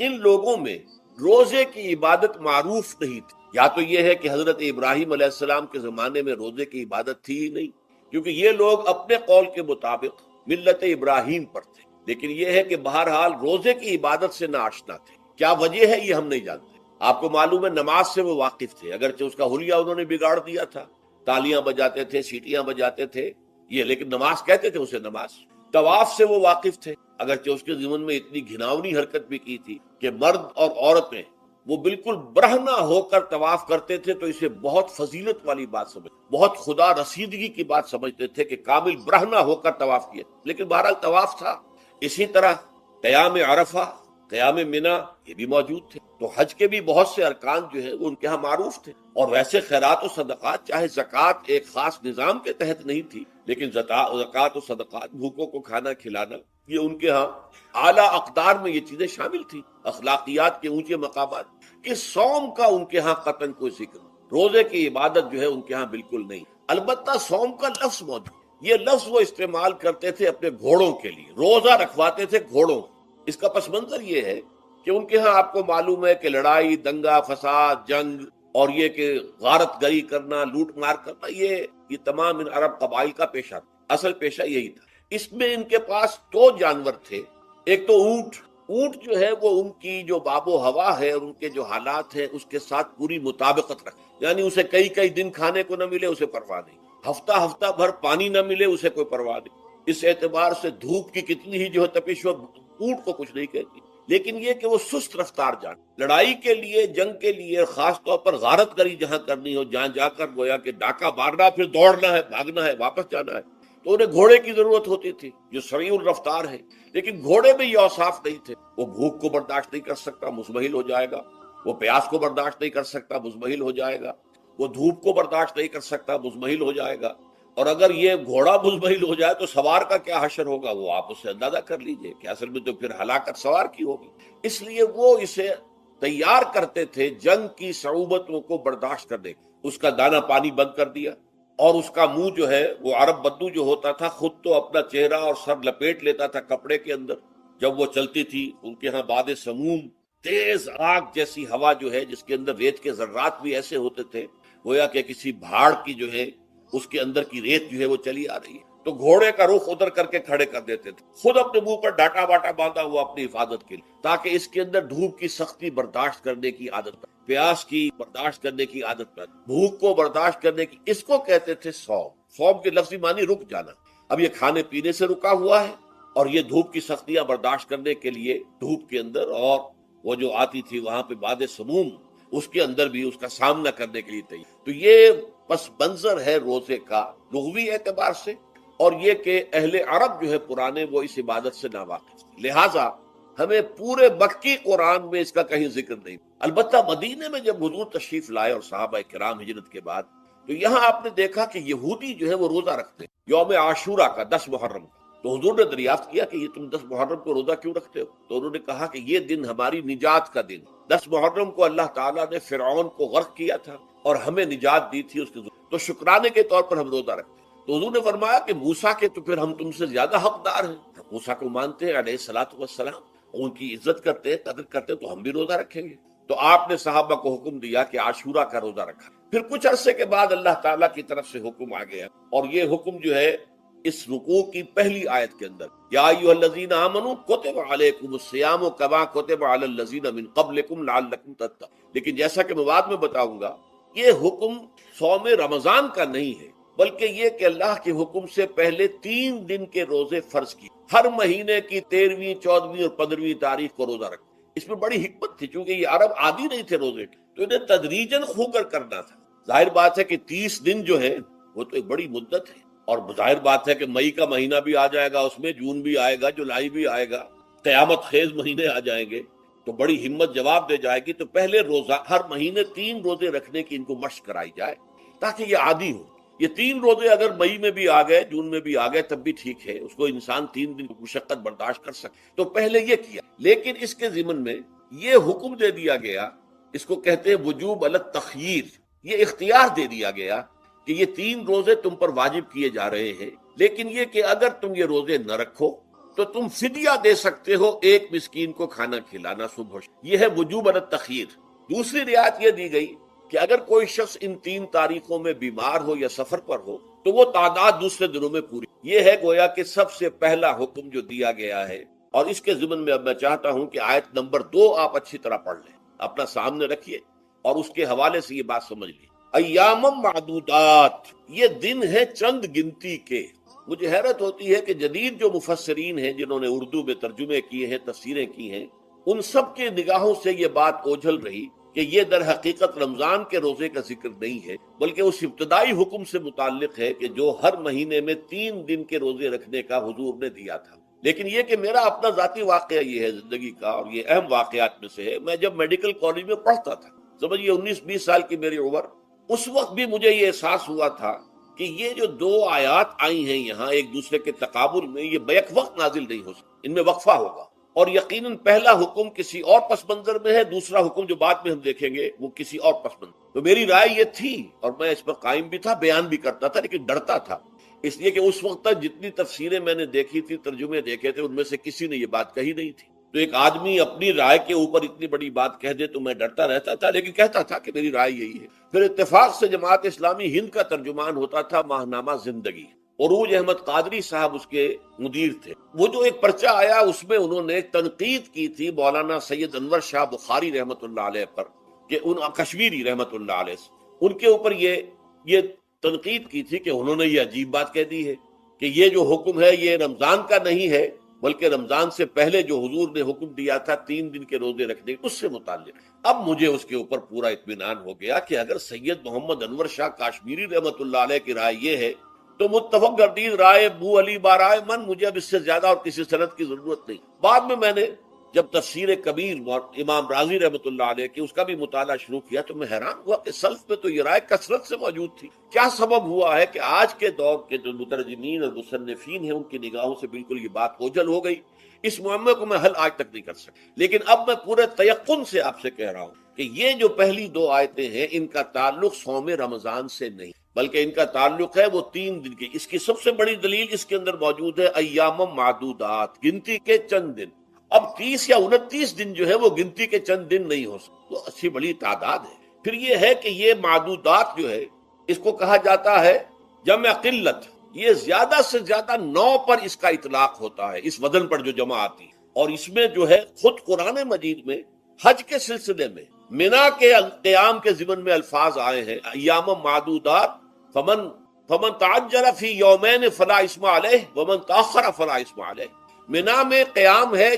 ان لوگوں میں روزے کی عبادت معروف نہیں تھی. یا تو یہ ہے کہ حضرت ابراہیم علیہ السلام کے زمانے میں روزے کی عبادت تھی ہی نہیں، کیونکہ یہ لوگ اپنے قول کے مطابق ملت ابراہیم پر تھے. لیکن یہ ہے کہ بہرحال روزے کی عبادت سے ناآشنا تھے. کیا وجہ ہے یہ ہم نہیں جانتے. آپ کو معلوم ہے نماز سے وہ واقف تھے، اگرچہ اس کا حلیہ انہوں نے بگاڑ دیا تھا، تالیاں بجاتے تھے، سیٹیاں بجاتے تھے یہ، لیکن نماز کہتے تھے اسے نماز. طواف سے وہ واقف تھے، اگرچہ اس کے ضمن میں اتنی گھناؤنی حرکت بھی کی تھی کہ مرد اور عورتیں وہ بالکل برہنہ ہو کر طواف کرتے تھے، تو اسے بہت فضیلت والی بات سمجھ، بہت خدا رسیدگی کی بات سمجھتے تھے کہ کامل برہنہ ہو کر طواف کیا. لیکن بہرحال طواف تھا. اسی طرح قیام عرفہ، قیام منی یہ بھی موجود تھے. تو حج کے بھی بہت سے ارکان جو ہیں وہ ان کے ہاں معروف تھے. اور ویسے خیرات و صدقات، چاہے زکوٰۃ ایک خاص نظام کے تحت نہیں تھی، لیکن زکوٰۃ و صدقات، بھوکوں کو کھانا کھلانا، یہ ان کے ہاں اعلیٰ اقدار میں یہ چیزیں شامل تھیں، اخلاقیات کے اونچے مقامات. کہ صوم کا ان کے ہاں قطعاً کوئی ذکر، روزے کی عبادت جو ہے ان کے ہاں بالکل نہیں. البتہ صوم کا لفظ موجود، یہ لفظ وہ استعمال کرتے تھے اپنے گھوڑوں کے لیے، روزہ رکھواتے تھے گھوڑوں. اس کا پس منظر یہ ہے کہ ان کے ہاں آپ کو معلوم ہے کہ لڑائی، دنگا فساد، جنگ، اور یہ کہ غارت گری کرنا، لوٹ مار کرنا، یہ تمام ان عرب قبائل کا پیشہ تھا. اصل پیشہ یہی تھا. اس میں ان کے پاس دو جانور تھے. ایک تو اونٹ جو ہے وہ ان کی جو باب و ہوا ہے اور ان کے جو حالات ہیں اس کے ساتھ پوری مطابقت رکھے. یعنی اسے کئی دن کھانے کو نہ ملے اسے پرواہ نہیں، ہفتہ بھر پانی نہ ملے اسے کوئی پرواہ نہیں. اس اعتبار سے دھوپ کی کتنی ہی جو ہے تپش ہو، اونٹ کو کچھ نہیں کہتی. لیکن یہ کہ وہ سست رفتار جان، لڑائی کے لیے، جنگ کے لیے، خاص طور پر غارت گری جہاں کرنی ہو، جہاں جا کر گویا کہ ڈاکہ مارنا، پھر دوڑنا ہے، بھاگنا ہے، واپس جانا ہے، تو انہیں گھوڑے کی ضرورت ہوتی تھی جو سریع الرفتار ہے. لیکن گھوڑے میں یہ اوصاف نہیں تھے. وہ بھوک کو برداشت نہیں کر سکتا، مزمحل ہو جائے گا. وہ پیاس کو برداشت نہیں کر سکتا، مزمحل ہو جائے گا. وہ دھوپ کو برداشت نہیں کر سکتا، مزمحل ہو جائے گا. اور اگر یہ گھوڑا مزمحل ہو جائے تو سوار کا کیا حشر ہوگا، وہ آپ اس سے اندازہ کر لیجئے کہ اصل میں تو پھر ہلاکت سوار کی ہوگی. اس لیے وہ اسے تیار کرتے تھے جنگ کی صعوبتوں کو برداشت کرنے. اس کا دانہ پانی بند کر دیا، اور اس کا منہ جو ہے وہ عرب بدو جو ہوتا تھا خود تو اپنا چہرہ اور سر لپیٹ لیتا تھا کپڑے کے اندر. جب وہ چلتی تھی ان کے ہاں باد سموم، تیز آگ جیسی ہوا جو ہے، جس کے اندر ریت کے ذرات بھی ایسے ہوتے تھے گویا کہ کسی بھاڑ کی جو ہے اس کے اندر کی ریت جو ہے وہ چلی آ رہی ہے. تو گھوڑے کا رخ ادھر کر کے کھڑے کر دیتے تھے، خود اپنے منہ پر ڈاٹا باٹا باندھا ہوا اپنی حفاظت کے لیے، تاکہ اس کے اندر دھوپ کی سختی برداشت کرنے کی عادت پڑے، پیاس کی برداشت کرنے کی عادت پڑے، بھوک کو برداشت کرنے کی. اس کو کہتے تھے صوم. صوم کے لفظی معنی رک جانا. اب یہ کھانے پینے سے رکا ہوا ہے، اور یہ دھوپ کی سختیاں برداشت کرنے کے لیے دھوپ کے اندر، اور وہ جو آتی تھی وہاں پہ باد سموم، اس کے اندر بھی اس کا سامنا کرنے کے لیے تیار. تو یہ پس منظر ہے روزے کا لغوی اعتبار سے. اور یہ کہ اہل عرب جو ہے پرانے وہ اس عبادت سے ناواقف، لہٰذا ہمیں پورے مکی قرآن میں اس کا کہیں ذکر نہیں. البتہ مدینے میں جب حضور تشریف لائے اور صحابہ کرام ہجرت کے بعد، تو یہاں آپ نے دیکھا کہ یہودی جو ہے وہ روزہ رکھتے ہیں یوم عاشورہ کا، 10 محرم کا. تو حضور نے دریافت کیا کہ یہ تم 10 محرم کو روزہ کیوں رکھتے ہو؟ تو انہوں نے کہا کہ یہ دن ہماری نجات کا دن. 10 محرم کو اللہ تعالیٰ نے فرعون کو غرق کیا تھا اور ہمیں نجات دی تھی اس کے ذریعے، تو شکرانے کے طور پر ہم روزہ رکھتے ہیں. تو حضور نے فرمایا کہ موسیٰ کے تو پھر ہم تم سے زیادہ حقدار ہیں. موسیٰ کو مانتے ہیں علیہ الصلوۃ والسلام، ان کی عزت کرتے ہیں، قدر کرتے ہیں، تو ہم بھی روزہ رکھیں گے. تو آپ نے صحابہ کو حکم دیا کہ عاشورہ کا روزہ رکھا. پھر کچھ عرصے کے بعد اللہ تعالیٰ کی طرف سے حکم آ گیا، اور یہ حکم جو ہے اس رکوع کی پہلی آیت کے اندر، یا ایھا الذین آمنوا کتب علیکم الصیام کما کتب علی الذین من قبلکم لعلکم تتقون. لیکن جیسا کہ میں بعد میں بتاؤں گا، یہ حکم صوم رمضان کا نہیں ہے، بلکہ یہ کہ اللہ کے حکم سے پہلے 3 دن کے روزے فرض کیے، ہر مہینے کی 13ویں، 14ویں اور 15ویں تاریخ کو روزہ رکھا. اس میں بڑی حکمت تھی، چونکہ یہ عرب عادی نہیں تھے روزے کے، تو انہیں تدریجاً خو کر کرنا تھا. ظاہر بات ہے کہ 30 دن جو ہے وہ تو ایک بڑی مدت ہے، اور ظاہر بات ہے کہ مئی کا مہینہ بھی آ جائے گا، اس میں جون بھی آئے گا، جولائی بھی آئے گا، قیامت خیز مہینے آ جائیں گے، تو بڑی ہمت جواب دے جائے گی۔ تو پہلے روزہ ہر مہینے 3 روزے رکھنے کی ان کو مشق کرائی جائے تاکہ یہ عادی ہو۔ یہ 3 روزے اگر مئی میں بھی آ گئے، جون میں بھی آ گئے، تب بھی ٹھیک ہے، اس کو انسان 3 دن مشقت برداشت کر سکے۔ تو پہلے یہ کیا، لیکن اس کے ضمن میں یہ حکم دے دیا گیا، اس کو کہتے ہیں وجوب علی التخییر، یہ اختیار دے دیا گیا کہ یہ 3 روزے تم پر واجب کیے جا رہے ہیں، لیکن یہ کہ اگر تم یہ روزے نہ رکھو تو تم فدیہ دے سکتے ہو، 1 مسکین کو کھانا کھلانا صبح۔ یہ ہے وجوب علی التخییر۔ دوسری رعایت یہ دی گئی کہ اگر کوئی شخص ان 3 تاریخوں میں بیمار ہو یا سفر پر ہو تو وہ تعداد دوسرے دنوں میں پوری۔ یہ ہے گویا کہ سب سے پہلا حکم جو دیا گیا ہے۔ اور اس کے ضمن میں اب میں چاہتا ہوں کہ آیت نمبر 2 آپ اچھی طرح پڑھ لیں، اپنا سامنے رکھیے اور اس کے حوالے سے یہ بات سمجھ لیں۔ ایام معدودات، یہ دن ہے چند گنتی کے۔ مجھے حیرت ہوتی ہے کہ جدید جو مفسرین ہیں جنہوں نے اردو میں ترجمے کیے ہیں، تفسیریں کی ہیں، ان سب کے نگاہوں سے یہ بات اوجھل رہی کہ یہ در حقیقت رمضان کے روزے کا ذکر نہیں ہے، بلکہ اس ابتدائی حکم سے متعلق ہے کہ جو ہر مہینے میں 3 دن کے روزے رکھنے کا حضور نے دیا تھا۔ لیکن یہ کہ میرا اپنا ذاتی واقعہ یہ ہے زندگی کا، اور یہ اہم واقعات میں سے ہے، میں جب میڈیکل کالج میں پڑھتا تھا، سمجھیے 19-20 سال کی میری عمر، اس وقت بھی مجھے یہ احساس ہوا تھا کہ یہ جو 2 آیات آئی ہیں یہاں ایک دوسرے کے تقابل میں، یہ بیک وقت نازل نہیں ہو سکتی، ان میں وقفہ ہوگا، اور یقیناً پہلا حکم کسی اور پس منظر میں ہے، دوسرا حکم جو بعد میں ہم دیکھیں گے وہ کسی اور پس منظر۔ تو میری رائے یہ تھی، اور میں اس پر قائم بھی تھا، بیان بھی کرتا تھا، لیکن ڈرتا تھا، اس لیے کہ اس وقت تک جتنی تفسیریں میں نے دیکھی تھی، ترجمے دیکھے تھے، ان میں سے کسی نے یہ بات کہی نہیں تھی۔ تو ایک آدمی اپنی رائے کے اوپر اتنی بڑی بات کہہ دے تو میں ڈرتا رہتا تھا، لیکن کہتا تھا کہ میری رائے یہی ہے۔ پھر اتفاق سے جماعت اسلامی ہند کا ترجمان ہوتا تھا ماہنامہ زندگی، عروج احمد قادری صاحب اس کے مدیر تھے۔ وہ جو ایک پرچہ آیا اس میں انہوں نے تنقید کی تھی مولانا سید انور شاہ بخاری رحمۃ اللہ علیہ پر، کہ ان کشمیری رحمۃ اللہ علیہ سے ان کے اوپر یہ تنقید کی تھی کہ انہوں نے یہ عجیب بات کہہ دی ہے کہ یہ جو حکم ہے یہ رمضان کا نہیں ہے، بلکہ رمضان سے پہلے جو حضور نے حکم دیا تھا 3 دن کے روزے رکھنے اس سے متعلق۔ اب مجھے اس کے اوپر پورا اطمینان ہو گیا کہ اگر سید محمد انور شاہ کاشمیری رحمۃ اللہ علیہ کی رائے یہ ہے تو متفق گردید رائے ابو علی بارائے من، مجھے اب اس سے زیادہ اور کسی سند کی ضرورت نہیں۔ بعد میں نے جب تفسیر کبیر امام رازی رحمۃ اللہ علیہ کی اس کا بھی مطالعہ شروع کیا تو میں حیران ہوا کہ سلف میں تو یہ رائے کثرت سے موجود تھی۔ کیا سبب ہوا ہے کہ آج کے دور کے جو مترجمین اور مصنفین ہیں ان کی نگاہوں سے بالکل یہ بات اوجھل ہو گئی؟ اس معاملے کو میں حل آج تک نہیں کر سکا، لیکن اب میں پورے تیقن سے آپ سے کہہ رہا ہوں کہ یہ جو پہلی 2 آیتیں ہیں ان کا تعلق صوم رمضان سے نہیں، بلکہ ان کا تعلق ہے وہ 3 دن کی۔ اس کی سب سے بڑی دلیل اس کے اندر موجود ہے ایام معدودات، گنتی کے چند دن۔ اب 30 یا 29 دن جو ہے وہ گنتی کے چند دن نہیں ہو سکتے، تو اچھی بڑی تعداد ہے۔ پھر یہ ہے کہ یہ معدودات جو ہے اس کو کہا جاتا ہے جمع قلت، یہ زیادہ سے زیادہ 9 پر اس کا اطلاق ہوتا ہے، اس وزن پر جو جمع آتی ہے۔ اور اس میں جو ہے خود قرآن مجید میں حج کے سلسلے میں منا کے قیام کے ضمن میں الفاظ آئے ہیں، ایام معدودات فمن تعجل فی یومین فلا اسم علیہ ومن تاخر فلا اسم علیہ۔ منا میں قیام ہے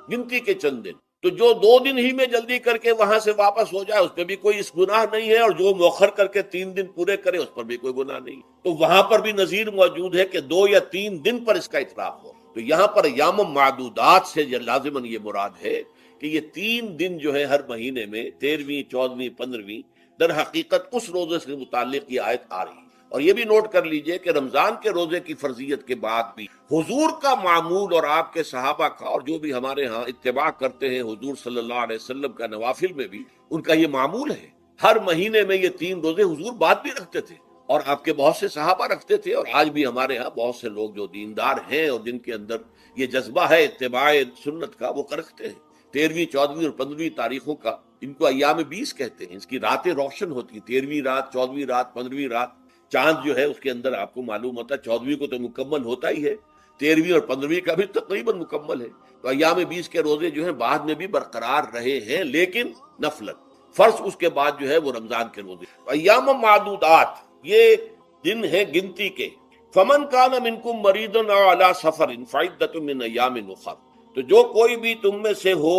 گنتی کے چند دن، تو جو 2 دن ہی میں جلدی کر کے وہاں سے واپس ہو جائے اس پہ بھی کوئی اس گناہ نہیں ہے، اور جو مؤخر کر کے 3 دن پورے کرے اس پر بھی کوئی گناہ نہیں۔ تو وہاں پر بھی نظیر موجود ہے کہ 2 یا 3 دن پر اس کا اطلاق ہو۔ تو یہاں پر ایام معدودات سے لازماً یہ مراد ہے کہ یہ 3 دن جو ہے ہر مہینے میں 13ویں، 14ویں، 15ویں، در حقیقت اس روزے سے متعلق یہ آیت آ رہی ہے۔ اور یہ بھی نوٹ کر لیجئے کہ رمضان کے روزے کی فرضیت کے بعد بھی حضور کا معمول اور آپ کے صحابہ کا، اور جو بھی ہمارے ہاں اتباع کرتے ہیں حضور صلی اللہ علیہ وسلم کا نوافل میں بھی ان کا یہ معمول ہے۔ ہر مہینے میں یہ 3 روزے حضور بعد بھی رکھتے تھے، اور آپ کے بہت سے صحابہ رکھتے تھے، اور آج بھی ہمارے ہاں بہت سے لوگ جو دیندار ہیں اور جن کے اندر یہ جذبہ ہے اتباع سنت کا، وہ رکھتے ہیں۔ 13ویں، 14ویں اور 15ویں تاریخوں کا ان کو ایام 20 کہتے ہیں۔ اس کی راتیں روشن ہوتی ہیں، 13ویں رات، 14ویں رات، 15ویں رات۔ چاند جو ہے اس کے اندر آپ کو معلوم ہوتا ہے 14ویں کو تو مکمل ہوتا ہی ہے، 13ویں اور 15ویں کا بھی تقریباً مکمل ہے۔ تو ایام 20 کے روزے جو ہیں بعد میں بھی برقرار رہے ہیں، لیکن نفلت، فرض اس کے بعد جو ہے وہ رمضان کے روزے۔ ایام معدودات یہ دن ہے گنتی کے۔ فمن کان منکم مریضا او علی سفر فعدۃ من ایام اخر، تو جو کوئی بھی تم میں سے ہو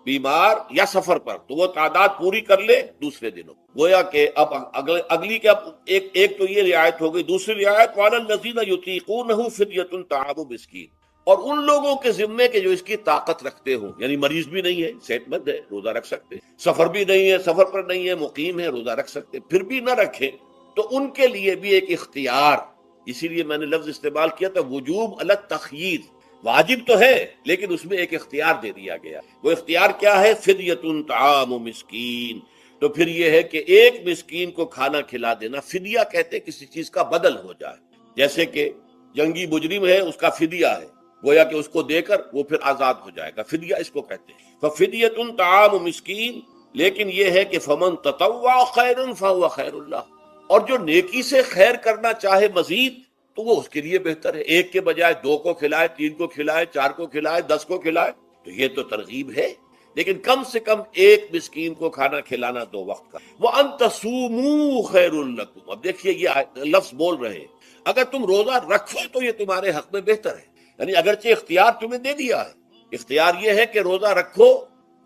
بیمار یا سفر پر، تو وہ تعداد پوری کر لے دوسرے دنوں۔ گویا کہ اب اگلی کے اب ایک تو یہ رعایت ہو گئی، دوسری رعایت وعلی الذین یطیقونہ فدیۃ طعام مسکین، اور ان لوگوں کے ذمے کے جو اس کی طاقت رکھتے ہوں، یعنی مریض بھی نہیں ہے، صحت مند ہے، روزہ رکھ سکتے، سفر بھی نہیں ہے، سفر پر نہیں ہے، مقیم ہے، روزہ رکھ سکتے، پھر بھی نہ رکھیں تو ان کے لیے بھی ایک اختیار، اسی لیے میں نے لفظ استعمال کیا تھا وجوب علی التخییر، واجب تو ہے لیکن اس میں ایک اختیار دے دیا گیا۔ وہ اختیار کیا ہے؟ فدیۃ طعام مسکین، تو پھر یہ ہے کہ ایک مسکین کو کھانا کھلا دینا۔ فدیہ کہتے کسی چیز کا بدل ہو جائے، جیسے کہ جنگی مجرم ہے، اس کا فدیہ ہے، گویا کہ اس کو دے کر وہ پھر آزاد ہو جائے گا، فدیہ اس کو کہتے ہیں۔ ففدیۃ طعام مسکین، لیکن یہ ہے کہ فمن تطوع خیرا فهو خیر اللہ، اور جو نیکی سے خیر کرنا چاہے مزید تو وہ اس کے لیے بہتر ہے، ایک کے بجائے 2 کو کھلائے، 3 کو کھلائے، 4 کو کھلائے، 10 کو کھلائے، تو یہ تو ترغیب ہے، لیکن کم سے کم ایک مسکین کو کھانا کھلانا 2 وقت کا۔ وَأَن تَصُومُوا خَيْرٌ لَكُمْ، اب دیکھیے یہ لفظ بول رہے ہیں، اگر تم روزہ رکھو تو یہ تمہارے حق میں بہتر ہے، یعنی اگرچہ اختیار تمہیں دے دیا ہے، اختیار یہ ہے کہ روزہ رکھو،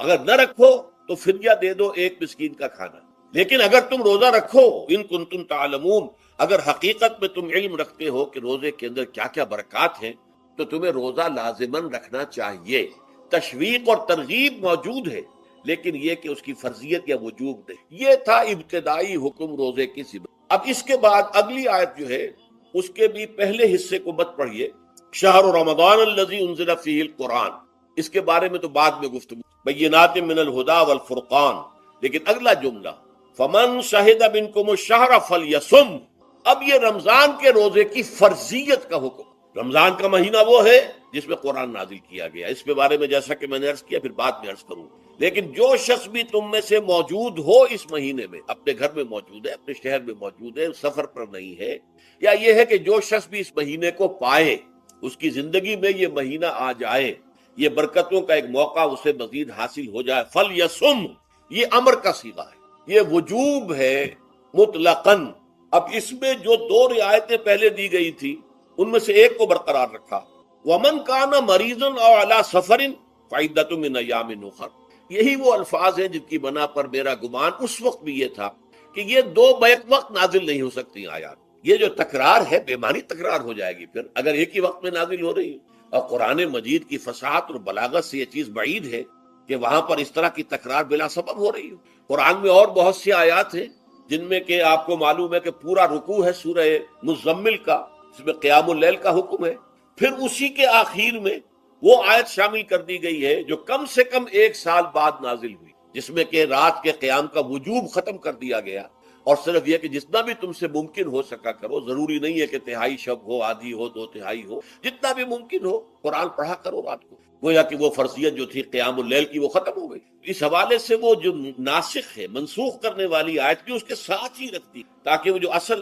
اگر نہ رکھو تو فدیہ دے دو ایک مسکین کا کھانا، لیکن اگر تم روزہ رکھو، ان کنتم تعلمون، اگر حقیقت میں تم علم رکھتے ہو کہ روزے کے اندر کیا کیا برکات ہیں، تو تمہیں روزہ لازماً رکھنا چاہیے۔ تشویق اور ترغیب موجود ہے، لیکن یہ کہ اس کی فرضیت یا وجوب نہیں۔ یہ تھا ابتدائی حکم روزے کی صفت۔ اب اس کے بعد اگلی آیت جو ہے اس کے بھی پہلے حصے کو مت پڑھیے، شہر رمضان الذی انزل فیہ القرآن، اس کے بارے میں تو بعد میں گفتگو، بینات من الہدی والفرقان، لیکن اگلا جملہ فمن شہد منکم الشہر فلیصم، اب یہ رمضان کے روزے کی فرضیت کا حکم۔ رمضان کا مہینہ وہ ہے جس میں قرآن نازل کیا گیا، اس کے بارے میں جیسا کہ میں نے عرض کیا پھر بعد میں عرض کروں، لیکن جو شخص بھی تم میں سے موجود ہو اس مہینے میں، اپنے گھر میں موجود ہے، اپنے شہر میں موجود ہے، سفر پر نہیں ہے، یا یہ ہے کہ جو شخص بھی اس مہینے کو پائے، اس کی زندگی میں یہ مہینہ آ جائے، یہ برکتوں کا ایک موقع اسے مزید حاصل ہو جائے، فلیصم، یہ امر کا صیغہ ہے، یہ وجوب ہے مطلقاً۔ اب اس میں جو 2 رعایتیں پہلے دی گئی تھی ان میں سے ایک کو برقرار رکھا، وَمَنْ كَانَ مَرِيضًا أَوْ عَلَى سَفَرٍ فَعِدَّةٌ مِّنْ أَيَّامٍ أُخَرَ، یہی وہ الفاظ ہیں جن کی بنا پر میرا گمان اس وقت بھی یہ تھا کہ یہ 2 بیک وقت نازل نہیں ہو سکتی آیات، یہ جو تکرار ہے بے معنی تکرار ہو جائے گی پھر اگر ایک ہی وقت میں نازل ہو رہی ہے، اور قرآن مجید کی فصاحت اور بلاغت سے یہ چیز بعید ہے کہ وہاں پر اس طرح کی تکرار بلا سبب ہو رہی ہو۔ قرآن میں اور بہت سی آیات ہیں جن میں کہ آپ کو معلوم ہے کہ پورا رکوع ہے سورہ مزمل کا، اس میں قیام اللیل کا حکم ہے، پھر اسی کے آخر میں وہ آیت شامل کر دی گئی ہے جو کم سے کم 1 سال بعد نازل ہوئی، جس میں کہ رات کے قیام کا وجوب ختم کر دیا گیا، اور صرف یہ کہ جتنا بھی تم سے ممکن ہو سکا کرو، ضروری نہیں ہے کہ تہائی شب ہو، آدھی ہو، 2 تہائی ہو، جتنا بھی ممکن ہو قرآن پڑھا کرو رات کو، گویا کہ وہ فرضیت جو تھی قیام اللیل کی وہ ختم ہو گئی۔ اس حوالے سے وہ جو ناسخ ہے، منسوخ کرنے والی آیت بھی اس کے ساتھ ہی رکھتی تاکہ وہ جو اصل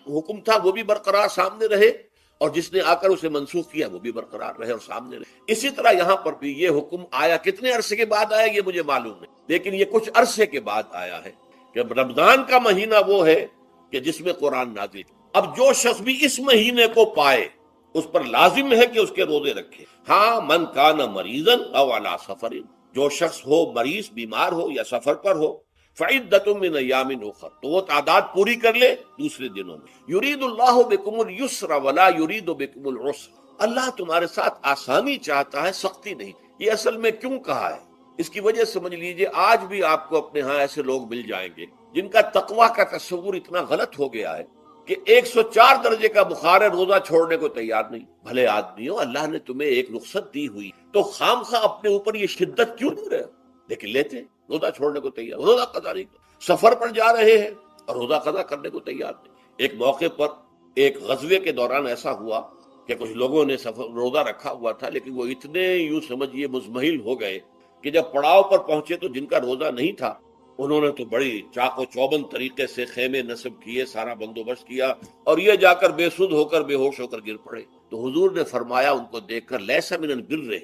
حکم تھا وہ بھی برقرار سامنے رہے، اور جس نے آ کر اسے منسوخ کیا وہ بھی برقرار رہے اور سامنے رہے۔ اسی طرح یہاں پر بھی یہ حکم آیا، کتنے عرصے کے بعد آیا یہ مجھے معلوم نہیں، لیکن یہ کچھ عرصے کے بعد آیا ہے کہ رمضان کا مہینہ وہ ہے کہ جس میں قرآن نازل۔ اب جو شخص بھی اس مہینے کو پائے اس پر لازم ہے کہ اس کے روزے رکھے۔ ہاں، من کان مریضا او علی سفر، جو شخص ہو مریض، بیمار ہو یا سفر پر ہو، فعدۃ من ایام اخر، تو وہ تعداد پوری کر لے دوسرے دنوں میں۔ یرید اللہ بکم اليسر ولا یرید بکم العسر، اللہ تمہارے ساتھ آسانی چاہتا ہے، سختی نہیں۔ یہ اصل میں کیوں کہا ہے اس کی وجہ سمجھ لیجئے، آج بھی آپ کو اپنے ہاں ایسے لوگ مل جائیں گے جن کا تقویٰ کا تصور اتنا غلط ہو گیا ہے کہ 104 درجے کا بخار ہے، روزہ چھوڑنے کو تیار نہیں۔ بھلے آدمی ہو، اللہ نے تمہیں ایک رخصت دی ہوئی تو خام خواہ اپنے اوپر یہ شدت کیوں نہیں رہے، لیکن لیتے روزہ چھوڑنے کو تیار، روزہ قضا نہیں، سفر پر جا رہے ہیں اور روزہ قضا کرنے کو تیار نہیں۔ ایک موقع پر ایک غزوے کے دوران ایسا ہوا کہ کچھ لوگوں نے روزہ رکھا ہوا تھا، لیکن وہ اتنے یوں سمجھیے مزمحل ہو گئے کہ جب پڑاؤ پر پہنچے تو جن کا روزہ نہیں تھا انہوں نے تو بڑی چاق و چوبند طریقے سے خیمے نصب کیے، سارا بندوبست کیا، اور یہ جا کر بے سود ہو کر بے ہوش ہو کر گر پڑے۔ تو حضور نے فرمایا ان کو دیکھ کر، لیس من البر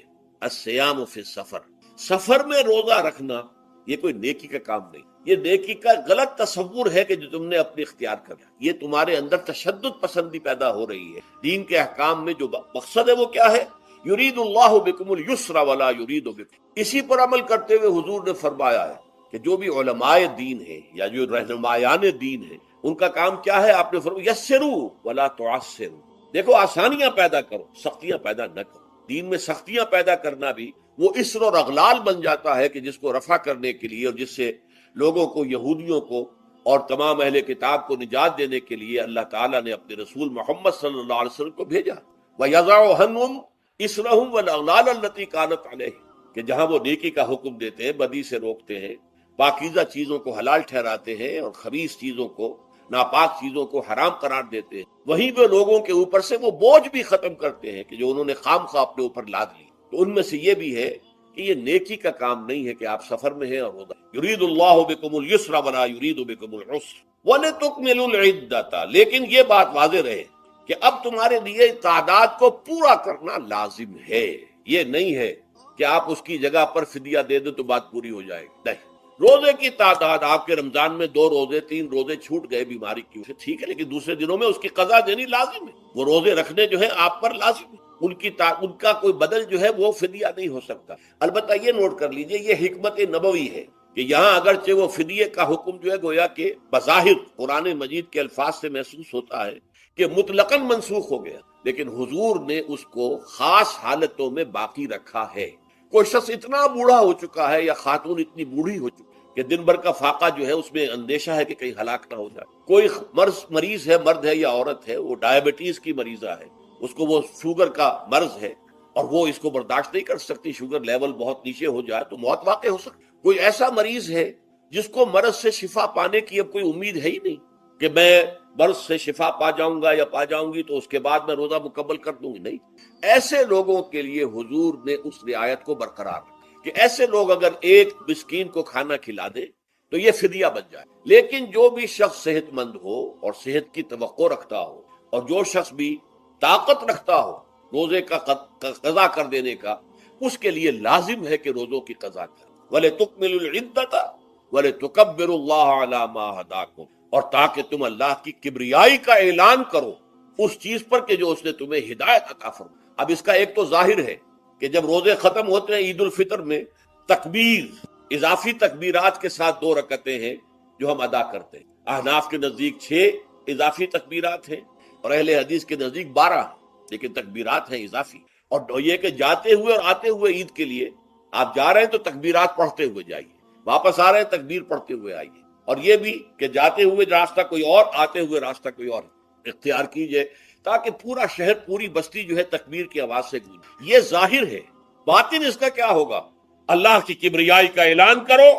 الصیام فی السفر، سفر میں روزہ رکھنا یہ کوئی نیکی کا کام نہیں، یہ نیکی کا غلط تصور ہے کہ جو تم نے اپنے اختیار کر لیا، یہ تمہارے اندر تشدد پسندی پیدا ہو رہی ہے۔ دین کے احکام میں جو مقصد ہے وہ کیا ہے یرید اللہ بکم اليسر ولا یرید بکم. اسی پر عمل کرتے ہوئے حضور نے فرمایا ہے کہ جو بھی علماء دین ہیں یا جو رہنمایان دین ہیں ان کا کام کیا ہے؟ آپ نے فرمایا یسروا ولا تعسروا. دیکھو آسانیاں پیدا کرو، سختیاں پیدا نہ کرو. دین میں سختیاں پیدا کرنا بھی وہ اسر اور اغلال بن جاتا ہے کہ جس کو رفع کرنے کے لیے اور جس سے لوگوں کو، یہودیوں کو اور تمام اہل کتاب کو نجات دینے کے لیے اللہ تعالیٰ نے اپنے رسول محمد صلی اللہ علیہ وسلم کو بھیجا. وَيَضَعُ عَنْهُمْ إِصْرَهُمْ وَالْأَغْلَالَ الَّتِي كَانَتْ عَلَيْهِمْ کہ جہاں وہ نیکی کا حکم دیتے ہیں، بدی سے روکتے ہیں، پاکیزہ چیزوں کو حلال ٹھہراتے ہیں اور خبیث چیزوں کو، ناپاک چیزوں کو حرام قرار دیتے ہیں، وہیں پہ لوگوں کے اوپر سے وہ بوجھ بھی ختم کرتے ہیں کہ جو انہوں نے خام خواہ اپنے اوپر لاد لی. تو ان میں سے یہ بھی ہے کہ یہ نیکی کا کام نہیں ہے کہ آپ سفر میں ہیں اور روزہ. یرید اللہ بکم اليسر ولا یرید بکم العسر ولتکملوا العدۃ. لیکن یہ بات واضح رہے کہ اب تمہارے لیے تعداد کو پورا کرنا لازم ہے. یہ نہیں ہے کہ آپ اس کی جگہ پر فدیہ دے دیں تو بات پوری ہو جائے گی. نہیں، روزے کی تعداد آپ کے رمضان میں 2 روزے 3 روزے چھوٹ گئے بیماری کی وجہ سے، ٹھیک ہے، لیکن دوسرے دنوں میں اس کی قضا دینی لازم ہے. وہ روزے رکھنے جو ہے آپ پر لازم ہے. ان کا کوئی بدل جو ہے وہ فدیہ نہیں ہو سکتا. البتہ یہ نوٹ کر لیجئے، یہ حکمت نبوی ہے کہ یہاں اگرچہ وہ فدیے کا حکم جو ہے گویا کہ بظاہر قرآن مجید کے الفاظ سے محسوس ہوتا ہے کہ مطلقاً منسوخ ہو گیا، لیکن حضور نے اس کو خاص حالتوں میں باقی رکھا ہے. کوئی شخص اتنا بوڑھا ہو چکا ہے یا خاتون اتنی بوڑھی ہو چکی کہ دن بھر کا فاقہ جو ہے اس میں اندیشہ ہے کہ کہیں ہلاک نہ ہو جائے. کوئی مریض ہے، مرد ہے یا عورت ہے، وہ ڈائبٹیز کی مریضہ ہے، اس کو وہ شوگر کا مرض ہے اور وہ اس کو برداشت نہیں کر سکتی، شوگر لیول بہت نیچے ہو جائے تو موت واقع ہو سکتی. کوئی ایسا مریض ہے جس کو مرض سے شفا پانے کی اب کوئی امید ہے ہی نہیں کہ میں مرض سے شفا پا جاؤں گا یا پا جاؤں گی تو اس کے بعد میں روزہ مکمل کر دوں گی. نہیں، ایسے لوگوں کے لیے حضور نے اس رعایت کو برقرار رکھا کہ ایسے لوگ اگر ایک مسکین کو کھانا کھلا دے تو یہ فدیہ بن جائے. لیکن جو بھی شخص صحت مند ہو اور صحت کی توقع رکھتا ہو اور جو شخص بھی طاقت رکھتا ہو روزے کا قضا کر دینے کا، اس کے لیے لازم ہے کہ روزوں کی قضا کرے. وَلِتُكْمِلُوا الْعِدَّةَ وَلِتُكَبِّرُوا اللَّهَ عَلَى مَا هَدَاكُمْ. اور تاکہ تم اللہ کی کبریائی کا اعلان کرو اس چیز پر کہ جو اس نے تمہیں ہدایت عطا فرمائی. اب اس کا ایک تو ظاہر ہے کہ جب روزے ختم ہوتے ہیں عید الفطر میں، تکبیر، اضافی تکبیرات کے ساتھ 2 رکعتیں ہیں جو ہم ادا کرتے ہیں. احناف کے نزدیک 6 اضافی تکبیرات ہیں اور اہل حدیث کے نزدیک 12، لیکن تکبیرات ہیں اضافی. اور یہ کہ جاتے ہوئے اور آتے ہوئے عید کے لیے آپ جا رہے ہیں تو تکبیرات پڑھتے ہوئے جائیے، واپس آ رہے ہیں تکبیر پڑھتے ہوئے آئیے. اور یہ بھی کہ جاتے ہوئے راستہ کوئی اور، آتے ہوئے راستہ کوئی اور اختیار کیجئے تاکہ پورا شہر، پوری بستی جو ہے تکبیر کی آواز سے گونجے. یہ ظاہر ہے. باطن اس کا کیا ہوگا؟ اللہ کی کبریائی کا اعلان کرو،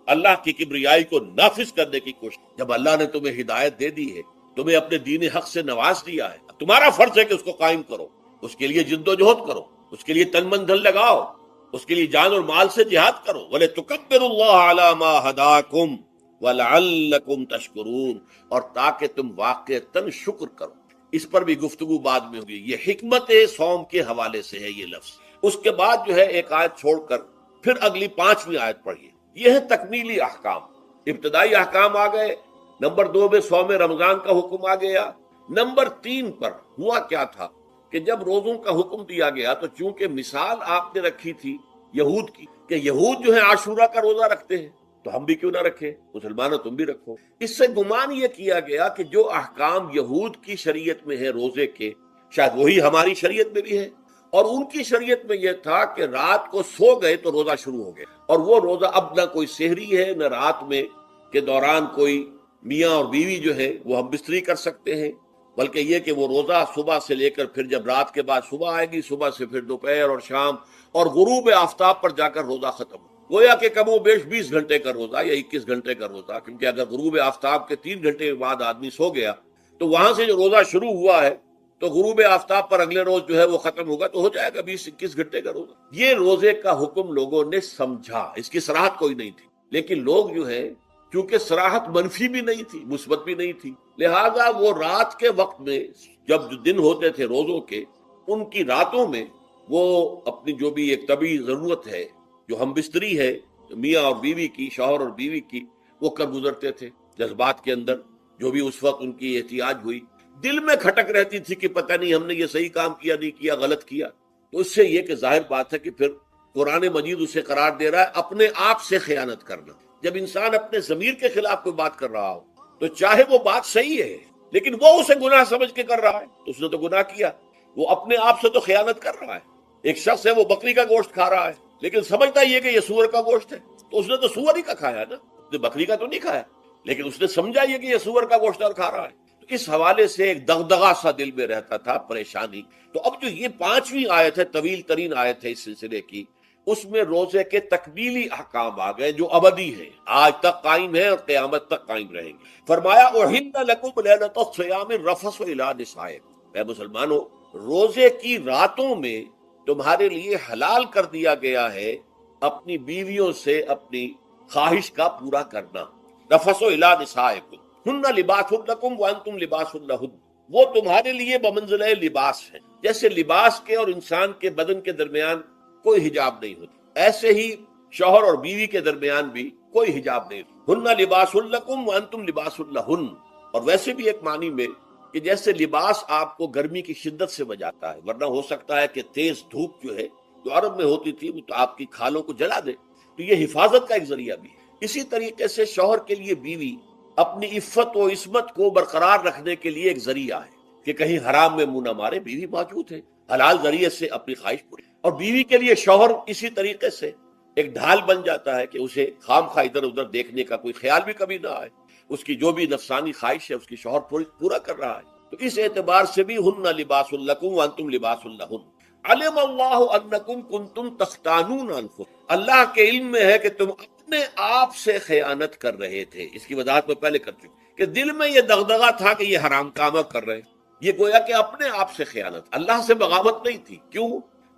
اللہ کی کبریائی کو نافذ کرنے کی کوشش. جب اللہ نے تمہیں ہدایت دے دی ہے، تمہیں اپنے دین حق سے نواز دیا ہے، تمہارا فرض ہے کہ اس کو قائم کرو، اس کے لیے جد و جہد کرو، اس کے لیے تن من دھن لگاؤ، اس کے لیے جان اور مال سے جہاد کرو. وَلِتُكَبِّرُوا اللَّهَ عَلَى مَا هَدَاكُمْ وَلَعَلَّكُمْ تَشْكُرُونَ. اور تاکہ تم واقعتاً شکر کرو. اس پر بھی گفتگو بعد میں ہوگی. یہ حکمت صوم کے حوالے سے ہے یہ لفظ. اس کے بعد جو ہے ایک آیت چھوڑ کر پھر اگلی 5ویں آیت پڑھیے. یہ ہے تکمیلی احکام. ابتدائی احکام آ گئے. نمبر 2 میں صوم رمضان کا حکم آ گیا. نمبر 3 پر ہوا کیا تھا کہ جب روزوں کا حکم دیا گیا تو چونکہ مثال آپ نے رکھی تھی یہود کی کہ یہود جو ہے عاشورہ کا روزہ رکھتے ہیں تو ہم بھی کیوں نہ رکھیں، مسلمانوں تم بھی رکھو. اس سے گمان یہ کیا گیا کہ جو احکام یہود کی شریعت میں ہے روزے کے، شاید وہی ہماری شریعت میں بھی ہے. اور ان کی شریعت میں یہ تھا کہ رات کو سو گئے تو روزہ شروع ہو گیا، اور وہ روزہ اب نہ کوئی سحری ہے، نہ رات میں کے دوران کوئی میاں اور بیوی جو ہے وہ ہم بستری کر سکتے ہیں، بلکہ یہ کہ وہ روزہ صبح سے لے کر پھر جب رات کے بعد صبح آئے گی، صبح سے پھر دوپہر اور شام اور غروب آفتاب پر جا کر روزہ ختم. گویا کہ کم و بیش 20 گھنٹے کا روزہ یا 21 گھنٹے کا روزہ، کیونکہ اگر غروب آفتاب کے 3 گھنٹے کے بعد آدمی سو گیا تو وہاں سے جو روزہ شروع ہوا ہے تو غروب آفتاب پر اگلے روز جو ہے وہ ختم ہوگا تو ہو جائے گا 20-21 گھنٹے کا روزہ. یہ روزے کا حکم لوگوں نے سمجھا، اس کی صراحت کوئی نہیں تھی، لیکن لوگ جو ہے چونکہ صراحت منفی بھی نہیں تھی مثبت بھی نہیں تھی، لہذا وہ رات کے وقت میں جب دن ہوتے تھے روزوں کے، ان کی راتوں میں وہ اپنی جو بھی ایک طبعی ضرورت ہے، جو ہم بستری ہے میاں اور بیوی کی، شوہر اور بیوی کی، وہ کر گزرتے تھے. جذبات کے اندر جو بھی اس وقت ان کی احتیاج ہوئی، دل میں کھٹک رہتی تھی کہ پتہ نہیں ہم نے یہ صحیح کام کیا نہیں کیا، غلط کیا. تو اس سے یہ کہ ظاہر بات ہے کہ پھر قرآن مجید اسے قرار دے رہا ہے اپنے آپ سے خیانت کرنا۔ جب انسان اپنے ضمیر کے خلاف کوئی بات کر رہا ہو تو چاہے وہ بات صحیح ہے لیکن وہ اسے گناہ سمجھ کے کر رہا ہے تو اس نے تو گناہ کیا، وہ اپنے آپ سے تو خیانت کر رہا ہے۔ ایک شخص ہے وہ بکری کا گوشت کھا رہا ہے لیکن سمجھتا یہ کہ یہ سور کا گوشت ہے، تو اس نے تو سور ہی کا کھایا نا، اس نے بکری کا تو نہیں کھایا، لیکن اس نے سمجھا یہ کہ یہ سور کا گوشت اور کھا رہا ہے۔ تو اس حوالے سے ایک دغدغہ سا دل میں رہتا تھا، پریشانی۔ تو اب جو یہ 5ویں آیت ہے، طویل ترین آیت ہے اس سلسلے کی، اس میں روزے کے تکمیلی احکام آ گئے جو ابدی ہیں، آج تک قائم ہیں اور قیامت تک قائم رہیں گے۔ فرمایا احل لکم لیلۃ الصیام الرفث الی نسائکم، اے مسلمانوں روزے کی راتوں میں تمہارے لیے حلال کر دیا گیا ہے اپنی بیویوں سے اپنی خواہش کا پورا کرنا۔ رفث الی نسائکم ہن لباس لکم وانتم لباس لہن، وہ تمہارے لیے بمنزلہ لباس ہیں۔ جیسے لباس کے اور انسان کے بدن کے درمیان کوئی حجاب نہیں ہوتا، ایسے ہی شوہر اور بیوی کے درمیان بھی کوئی حجاب نہیں ہوتا۔ ہن لباس لکم وانتم لباس لہن، اور ویسے بھی ایک معنی میں کہ جیسے لباس آپ کو گرمی کی شدت سے بچاتا ہے، ورنہ ہو سکتا ہے کہ تیز دھوپ جو ہے جو عرب میں ہوتی تھی وہ تو آپ کی کھالوں کو جلا دے، تو یہ حفاظت کا ایک ذریعہ بھی ہے۔ اسی طریقے سے شوہر کے لیے بیوی اپنی عفت و عصمت کو برقرار رکھنے کے لیے ایک ذریعہ ہے کہ کہیں حرام میں منہ نہ مارے، بیوی موجود ہے، حلال ذریعے سے اپنی خواہش پوری۔ اور بیوی کے لیے شوہر اسی طریقے سے ایک ڈھال بن جاتا ہے کہ اسے خام خواہ ادھر ادھر دیکھنے کا کوئی خیال بھی کبھی نہ آئے، اس کی جو بھی نفسانی خواہش ہے اس کی شوہر پورا کر رہا ہے۔ تو اس اعتبار سے بھی ہن لباس لکم وانتم لباس لہن۔ علم اللہ انکم کنتم تختانون انفسکم، اللہ کے علم میں ہے کہ تم اپنے آپ سے خیانت کر رہے تھے۔ اس کی وضاحت میں پہلے کر چکے کہ دل میں یہ دغدغہ تھا کہ یہ حرام کام کر رہے ہیں، یہ گویا کہ اپنے آپ سے خیانت، اللہ سے بغاوت نہیں تھی۔ کیوں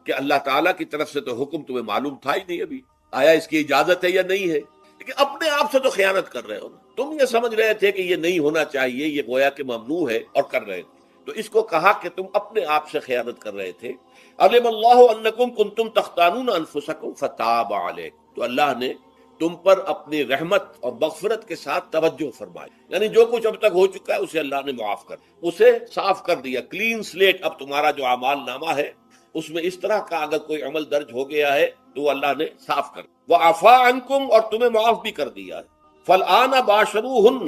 کہ اللہ تعالیٰ کی طرف سے تو حکم تمہیں معلوم تھا ہی نہیں ابھی، آیا اس کی اجازت ہے یا نہیں ہے، لیکن اپنے آپ سے تو خیانت کر رہے ہو نا۔ تم یہ سمجھ رہے تھے کہ یہ نہیں ہونا چاہیے، یہ گویا کہ ممنوع ہے اور کر رہے تھے، تو اس کو کہا کہ تم اپنے آپ سے خیانت کر رہے تھے۔ علم اللہ انکم کنتم تختانون انفسکم فتاب علیکم، تو اللہ نے تم پر اپنی رحمت اور مغفرت کے ساتھ توجہ فرمائی، یعنی جو کچھ اب تک ہو چکا ہے اسے اللہ نے معاف کر، اسے صاف کر دیا، کلین سلیٹ۔ اب تمہارا جو اعمال نامہ ہے اس میں اس طرح کا اگر کوئی عمل درج ہو گیا ہے تو اللہ نے صاف کر، وعفا عنکم، اور تمہیں معاف بھی کر دیا ہے۔ فالآن باشروہن،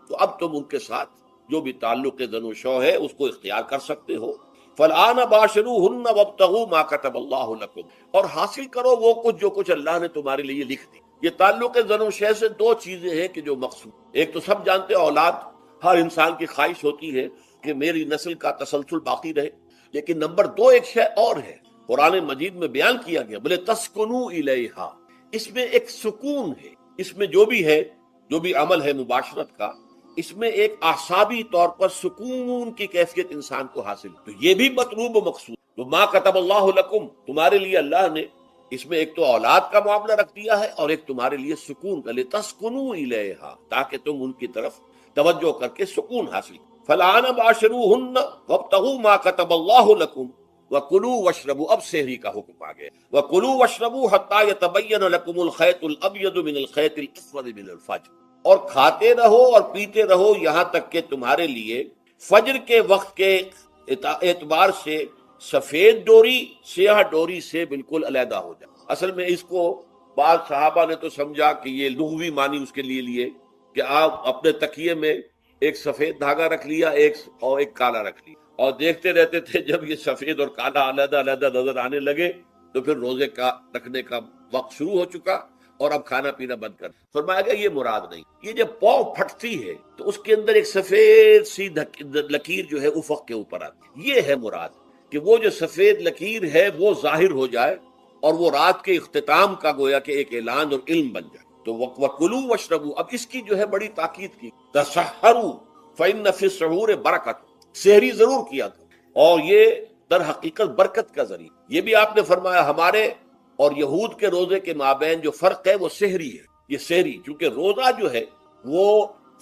تو اب تم ان کے ساتھ جو بھی تعلق زن و شو ہے اس کو اختیار کر سکتے ہو۔ فالآن باشروہن وابتغوا ما کتب اللہ لکم، اور حاصل کرو وہ کچھ جو کچھ اللہ نے تمہارے لیے لکھ دی۔ یہ تعلق زن و شے سے دو چیزیں ہیں کہ جو مقصود، ایک تو سب جانتے اولاد، ہر انسان کی خواہش ہوتی ہے کہ میری نسل کا تسلسل باقی رہے، لیکن نمبر دو ایک شے اور ہے قرآن مجید میں بیان کیا گیا، بولے تسکنوا الیہا، اس میں ایک سکون ہے، اس میں جو بھی ہے، جو بھی عمل ہے مباشرت کا، اس میں ایک اعصابی طور پر سکون کی کیفیت انسان کو حاصل، تو یہ بھی مطلوب و مقصود۔ تو ما کتب اللہ لکم، تمہارے لیے اللہ نے اس میں ایک تو اولاد کا معاملہ رکھ دیا ہے اور ایک تمہارے لیے سکون کا، لتسکنوا الیہا، تاکہ تم ان کی طرف توجہ کر کے سکون حاصل۔ فالآن باشروہن وابتغوا ما کتب اللہ لکم وَكُلُوا وَاشْرَبُوا، اب سحری کا حکم آ گیا، وَكُلُوا وَاشْرَبُوا حَتَّى يَتَبَيَّنَ لَكُمُ الْخَيْطُ الْأَبْيَضُ مِنَ الْخَيْطِ الْأَسْوَدِ مِنَ الْفَجْرِ، اور کھاتے رہو اور پیتے رہو یہاں تک کہ تمہارے لیے فجر کے وقت کے اعتبار سے سفید ڈوری سیاہ ڈوری سے بالکل علیحدہ ہو جائے۔ اصل میں اس کو بعض صحابہ نے تو سمجھا کہ یہ لغوی معنی اس کے لیے لیے کہ آپ اپنے تکیے میں ایک سفید دھاگا رکھ لیا اور ایک کالا رکھ لیا، اور دیکھتے رہتے تھے جب یہ سفید اور کالا علیحدہ علیحدہ نظر آنے لگے تو پھر روزے کا رکھنے کا وقت شروع ہو چکا اور اب کھانا پینا بند کر۔ فرمایا گیا یہ مراد نہیں، یہ جب پاؤں پھٹتی ہے تو اس کے اندر ایک سفید سی لکیر جو ہے افق کے اوپر آتی، یہ ہے مراد، کہ وہ جو سفید لکیر ہے وہ ظاہر ہو جائے اور وہ رات کے اختتام کا گویا کہ ایک اعلان اور علم بن جائے۔ تو وَكُلُوا وَاشْرَبُوا، اب اس کی جو ہے بڑی تاکید کی، تَسَحَّرُوا فَإِنَّ فِي السُّحُورِ بَرَكَةٌ، سحری ضرور کیا تھا، اور یہ در حقیقت برکت کا ذریعہ۔ یہ بھی آپ نے فرمایا ہمارے اور یہود کے روزے کے مابین جو فرق ہے وہ سحری ہے، یہ سحری، کیونکہ روزہ جو ہے وہ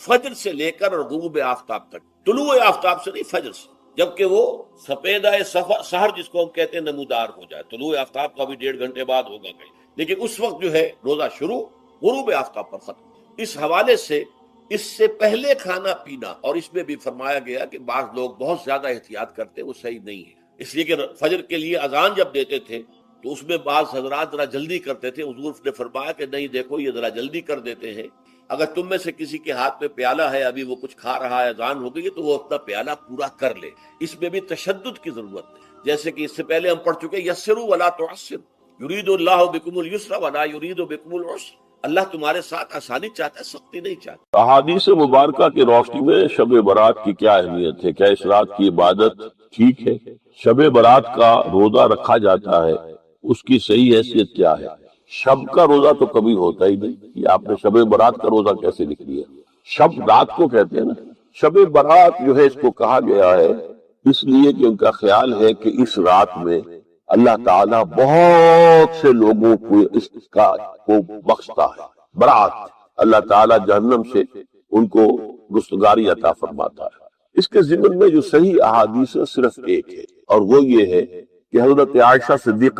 فجر سے لے کر اور غروب آفتاب تک، طلوع آفتاب سے نہیں، فجر سے، جبکہ وہ سفیدہ سحر جس کو ہم کہتے ہیں نمودار ہو جائے، طلوع آفتاب کا بھی 1.5 گھنٹے بعد ہوگا کہیں، لیکن اس وقت جو ہے روزہ شروع، غروب آفتاب پر ختم۔ اس حوالے سے اس سے پہلے کھانا پینا، اور اس میں بھی فرمایا گیا کہ بعض لوگ بہت زیادہ احتیاط کرتے ہیں، وہ صحیح نہیں ہے، اس لیے کہ فجر کے لیے اذان جب دیتے تھے تو اس میں بعض حضرات ذرا جلدی کرتے تھے. حضور نے فرمایا کہ نہیں دیکھو یہ ذرا جلدی کر دیتے ہیں, اگر تم میں سے کسی کے ہاتھ میں پیالہ ہے, ابھی وہ کچھ کھا رہا ہے, اذان ہو گئی ہے, تو وہ اپنا پیالہ پورا کر لے. اس میں بھی تشدد کی ضرورت ہے, جیسے کہ اس سے پہلے ہم پڑھ چکے یسروا ولا تعسروا یرید اللہ بکم الیسر ولا یرید بکم العسر. اللہ تمہارے ساتھ آسانی چاہتا ہے, سختی نہیں چاہتا. احادیث مبارکہ کی روشنی میں شب برات کی کیا اہمیت ہے؟ کیا اس رات کی عبادت ٹھیک ہے؟ شب برات کا روزہ رکھا جاتا ہے, اس کی صحیح حیثیت کیا ہے؟ شب کا روزہ تو کبھی ہوتا ہی نہیں, یہ آپ نے شب برات کا روزہ کیسے لکھ دیا؟ شب رات کو کہتے ہیں نا. شب برات جو ہے اس کو کہا گیا ہے اس لیے کہ ان کا خیال ہے کہ اس رات میں اللہ تعالیٰ بہت سے لوگوں کو اس کا کو بخشتا ہے. برات, اللہ تعالیٰ جہنم سے ان کو رستگاری عطا فرماتا ہے. اس کے ضمن میں جو صحیح احادیث صرف ایک ہے, اور وہ یہ ہے کہ حضرت عائشہ صدیقہ